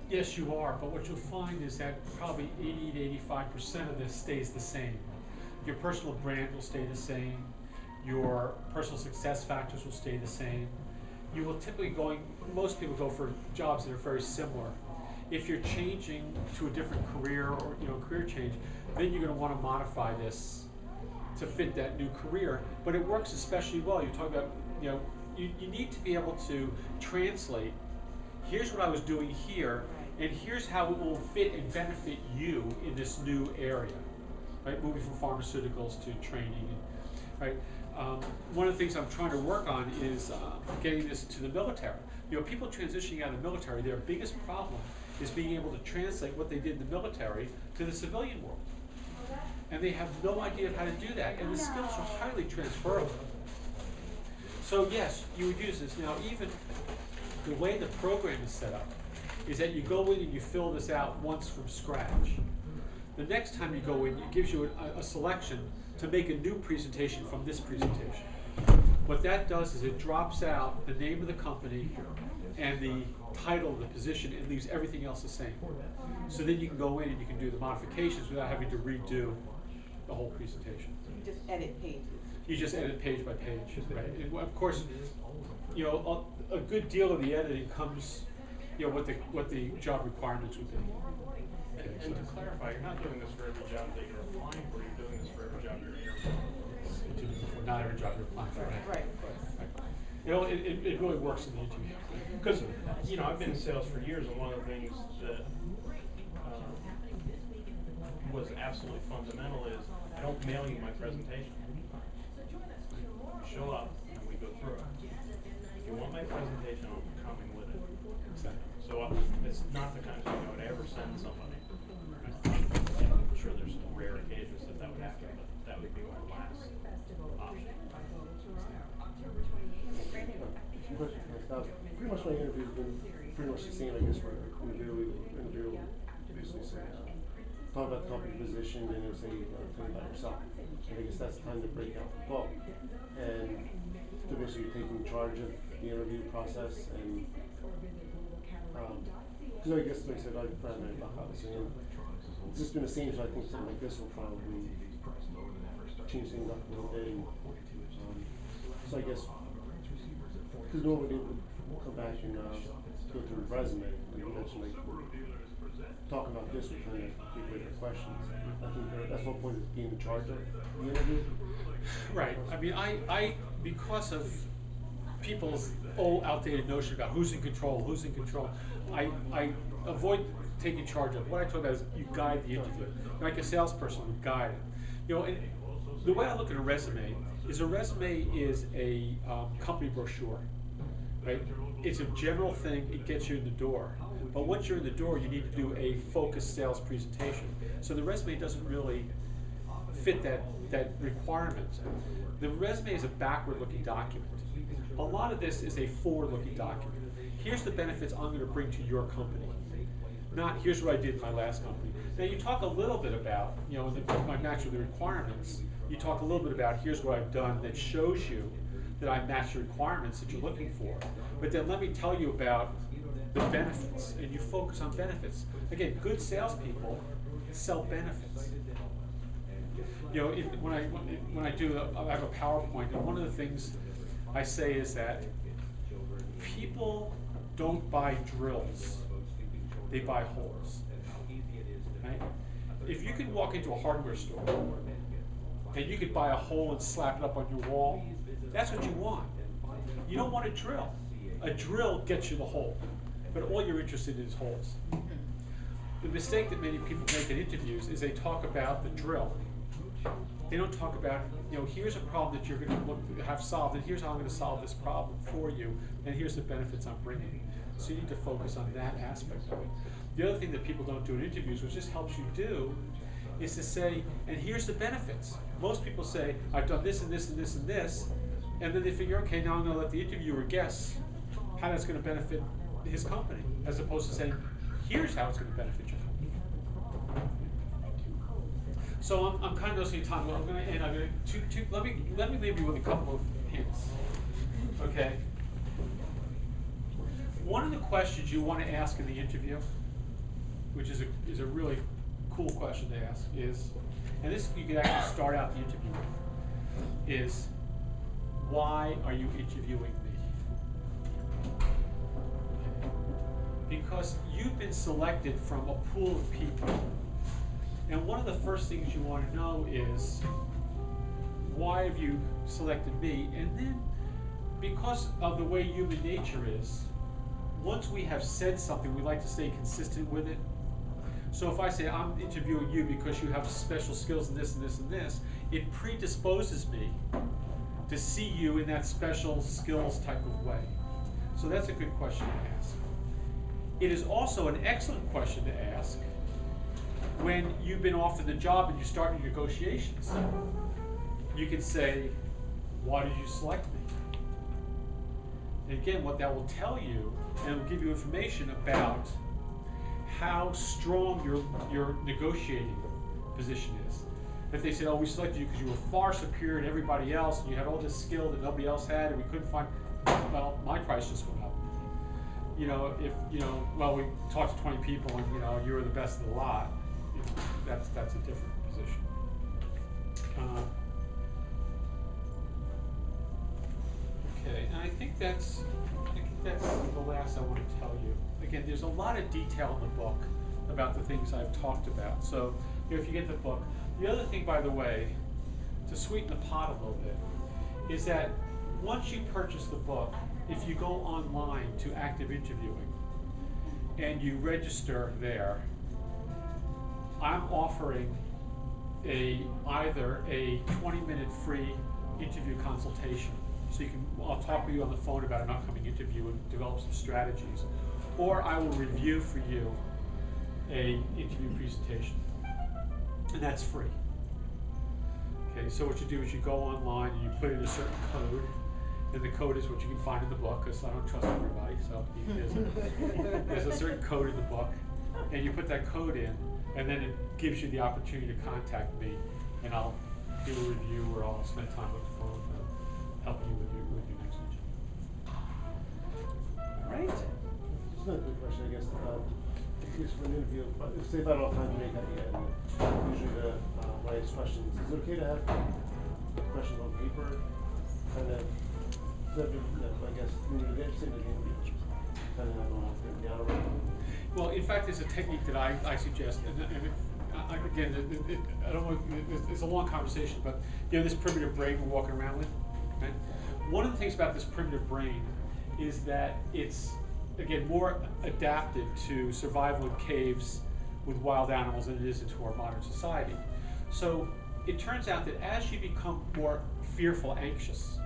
yes, you are, but what you'll find is that probably 80 to 85% of this stays the same. Your personal brand will stay the same. Your personal success factors will stay the same. You will typically most people go for jobs that are very similar. If you're changing to a different career or career change, then you're going to want to modify this to fit that new career. But it works especially well. You talk about you need to be able to translate. Here's what I was doing here, and here's how it will fit and benefit you in this new area. Right, moving from pharmaceuticals to training, right. One of the things I'm trying to work on is getting this to the military. People transitioning out of the military, their biggest problem is being able to translate what they did in the military to the civilian world. And they have no idea of how to do that, and the skills are highly transferable. So yes, you would use this. Now, even the way the program is set up is that you go in and you fill this out once from scratch. The next time you go in, it gives you a selection to make a new presentation from this presentation. What that does is it drops out the name of the company and the title of the position and leaves everything else the same. So then you can go in and you can do the modifications without having to redo the whole presentation. You just edit pages. You just edit page by page, right? And of course, a good deal of the editing comes, what the job requirements would be. And to clarify, you're not doing this for every job that you're applying for, you're doing this for every job you're interviewing. Not every job you're applying for, right? Right, of course. It really works in the interview. Because, I've been in sales for years, and one of the things that was absolutely fundamental is I don't mail you my presentation. You show up, and we go through it. If you want my presentation, I'm coming with it. So it's not the kind of thing I would ever send somebody. I'm sure there's rare occasions that would happen, but that would be my last option. Question for myself. Pretty much my interview's been pretty much the same, I guess, for interview basically say, talk about the company position and then say thing about yourself. And I guess that's the time to break out the book and to basically taking charge of the interview process and because I guess like I said, I've found that obviously and it's just been the same, so I think something like this will probably change things up a little bit. So I guess because normally they would come back and go through his resume, and you mentioned like talking about this would kind of take away their questions. I think that's one point is being in charge of the interview. Right. I mean, I because of people's old outdated notion about who's in control, I avoid taking charge of. What I talk about is you guide the interview, like a salesperson would guide it. And the way I look at a resume is a company brochure, right? It's a general thing. It gets you in the door. But once you're in the door, you need to do a focused sales presentation. So the resume doesn't really fit that requirement. The resume is a backward-looking document. A lot of this is a forward-looking document. Here's the benefits I'm going to bring to your company. Not here's what I did in my last company. Now you talk a little bit about, my match with the requirements. You talk a little bit about here's what I've done that shows you that I match the requirements that you're looking for. But then let me tell you about the benefits, and you focus on benefits. Again, good salespeople sell benefits. When I have a PowerPoint, and one of the things I say is that people don't buy drills, they buy holes. Right? If you could walk into a hardware store and you could buy a hole and slap it up on your wall, that's what you want. You don't want a drill. A drill gets you the hole, but all you're interested in is holes. The mistake that many people make in interviews is they talk about the drill. They don't talk about, here's a problem that you're going to have solved, and here's how I'm going to solve this problem for you, and here's the benefits I'm bringing. So you need to focus on that aspect of it. The other thing that people don't do in interviews, which just helps you do, is to say, and here's the benefits. Most people say, I've done this and this and this and this, and then they figure, okay, now I'm going to let the interviewer guess how that's going to benefit his company, as opposed to saying, here's how it's going to benefit your company. So I'm kind of wasting time. Well, I'm going to end. I'm going to let me leave you with a couple of hints. Okay. One of the questions you want to ask in the interview, which is a really cool question to ask, is, and this you could actually start out the interview with, is, why are you interviewing me? Okay. Because you've been selected from a pool of people. And one of the first things you want to know is, why have you selected me? And then, because of the way human nature is, once we have said something, we like to stay consistent with it. So if I say, I'm interviewing you because you have special skills in this and this and this, it predisposes me to see you in that special skills type of way. So that's a good question to ask. It is also an excellent question to ask when you've been offered the job and you start your negotiations. You can say, why did you select me? And again, what that will tell you, and it will give you information about how strong your negotiating position is. If they say, oh, we selected you because you were far superior to everybody else, and you had all this skill that nobody else had, and we couldn't find, well, my price just went up. If, well, we talked to 20 people and, you were the best of the lot, that's a different position. Okay, and I think that's the last I want to tell you. Again, there's a lot of detail in the book about the things I've talked about. So if you get the book, the other thing, by the way, to sweeten the pot a little bit, is that once you purchase the book, if you go online to Active Interviewing and you register there, I'm offering either a 20-minute free interview consultation, so I'll talk with you on the phone about an upcoming interview and develop some strategies, or I will review for you an interview presentation, and that's free. Okay, so what you do is you go online and you put in a certain code, and the code is what you can find in the book, because I don't trust everybody, so there's a certain code in the book, and you put that code in, and then it gives you the opportunity to contact me, and I'll do a review, or I'll spend time on the phone helping you with your next interview. All right. It's not a good question, I guess. Just for an interview, say if I don't have time to make that yet, and usually when I ask questions, is it okay to have questions on paper? Kind of, I guess, when you're interested in the interview, kind of have them written down already. Well, in fact, there's a technique that I suggest, and again, I don't want, it's a long conversation, but this primitive brain we're walking around with, right? One of the things about this primitive brain is that it's, again, more adapted to survival in caves with wild animals than it is into our modern society. So it turns out that as you become more fearful, anxious,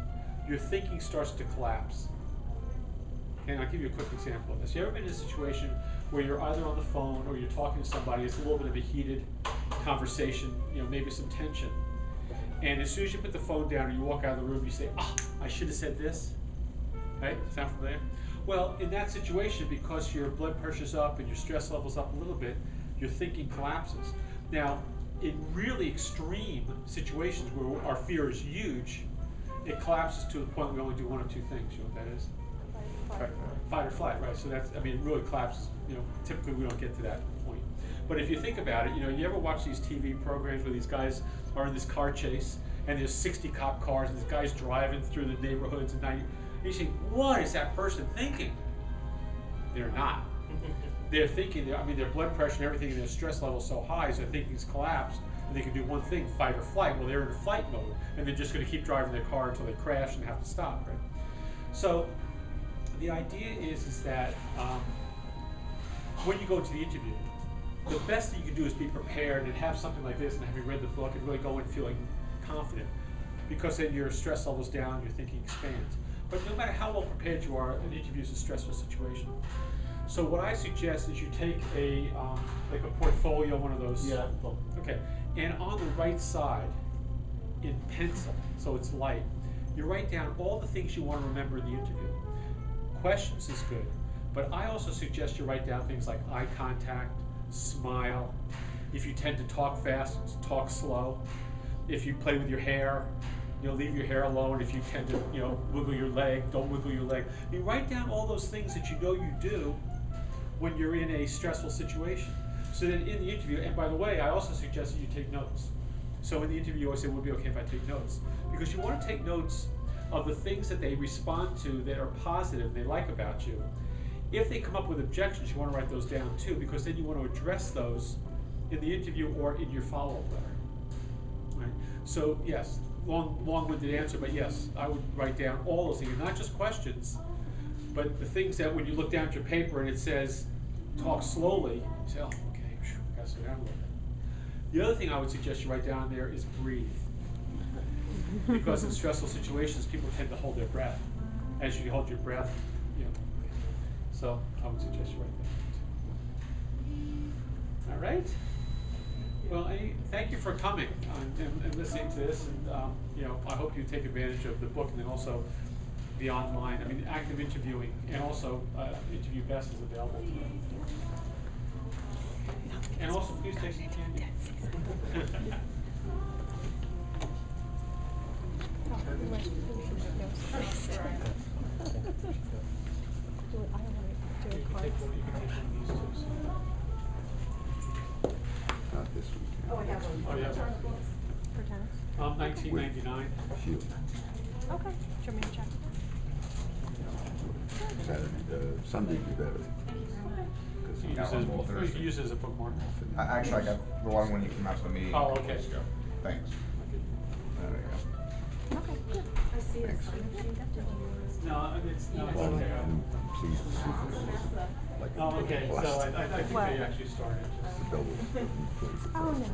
your thinking starts to collapse. And I'll give you a quick example of this. You ever been in a situation where you're either on the phone or you're talking to somebody, it's a little bit of a heated conversation, maybe some tension. And as soon as you put the phone down or you walk out of the room, you say, I should have said this. Right? Sound familiar? Well, in that situation, because your blood pressure's up and your stress level's up a little bit, your thinking collapses. Now, in really extreme situations where our fear is huge, it collapses to the point where we only do one of two things. You know what that is? Fight or flight, right? So that's, it really collapses. Typically we don't get to that point. But if you think about it, you ever watch these TV programs where these guys are in this car chase and there's 60 cop cars and this guy's driving through the neighborhoods at night, and you think, what is that person thinking? They're not. They're thinking, their blood pressure and everything and their stress level is so high, so their thinking's collapsed, and they can do one thing, fight or flight. Well, they're in fight mode, and they're just going to keep driving their car until they crash and have to stop, right? So the idea is that when you go to the interview, the best that you can do is be prepared and have something like this and have you read the book and really go in feeling confident, because then your stress level's down, your thinking expands. But no matter how well prepared you are, an interview is a stressful situation. So what I suggest is you take a like a portfolio, one of those. Yeah. Well, Okay, and on the right side, in pencil, so it's light, you write down all the things you want to remember in the interview. Questions is good, but I also suggest you write down things like eye contact, smile. If you tend to talk fast, talk slow. If you play with your hair, leave your hair alone. If you tend to, wiggle your leg, don't wiggle your leg. You write down all those things that you know you do when you're in a stressful situation. So that in the interview, and by the way, I also suggest that you take notes. So in the interview, I say, would it be okay if I take notes? Because you want to take notes of the things that they respond to that are positive and they like about you. If they come up with objections, you want to write those down too, because then you want to address those in the interview or in your follow-up letter. Right? So yes, long-winded answer, but yes, I would write down all those things, not just questions, but the things that when you look down at your paper and it says, talk slowly, you say, oh, okay, I gotta slow down a little bit. The other thing I would suggest you write down there is breathe. Because in stressful situations, people tend to hold their breath. As you hold your breath, so I would suggest you write that. All right. Well, thank you for coming and listening to this, and I hope you take advantage of the book and then also the online. I mean, active interviewing and also Interview Best is available to you. And also, please take some candy. You can take one of these two. Not this weekend. Oh, I have one. Oh, yeah. For tennis? 1999. Shield. Okay, do you want me to check? Saturday, Sunday would be better. You got one more can Thursday. use it as a bookmark. Actually, I got the one when you came out to the meeting. Oh, a couple okay. weeks ago. Thanks. There we go. Okay, good. I see it. Thanks. No, it's not. Well, Okay. I'm pleased to see that. Like Oh, okay. So I think What? they actually started. the double. Oh, no.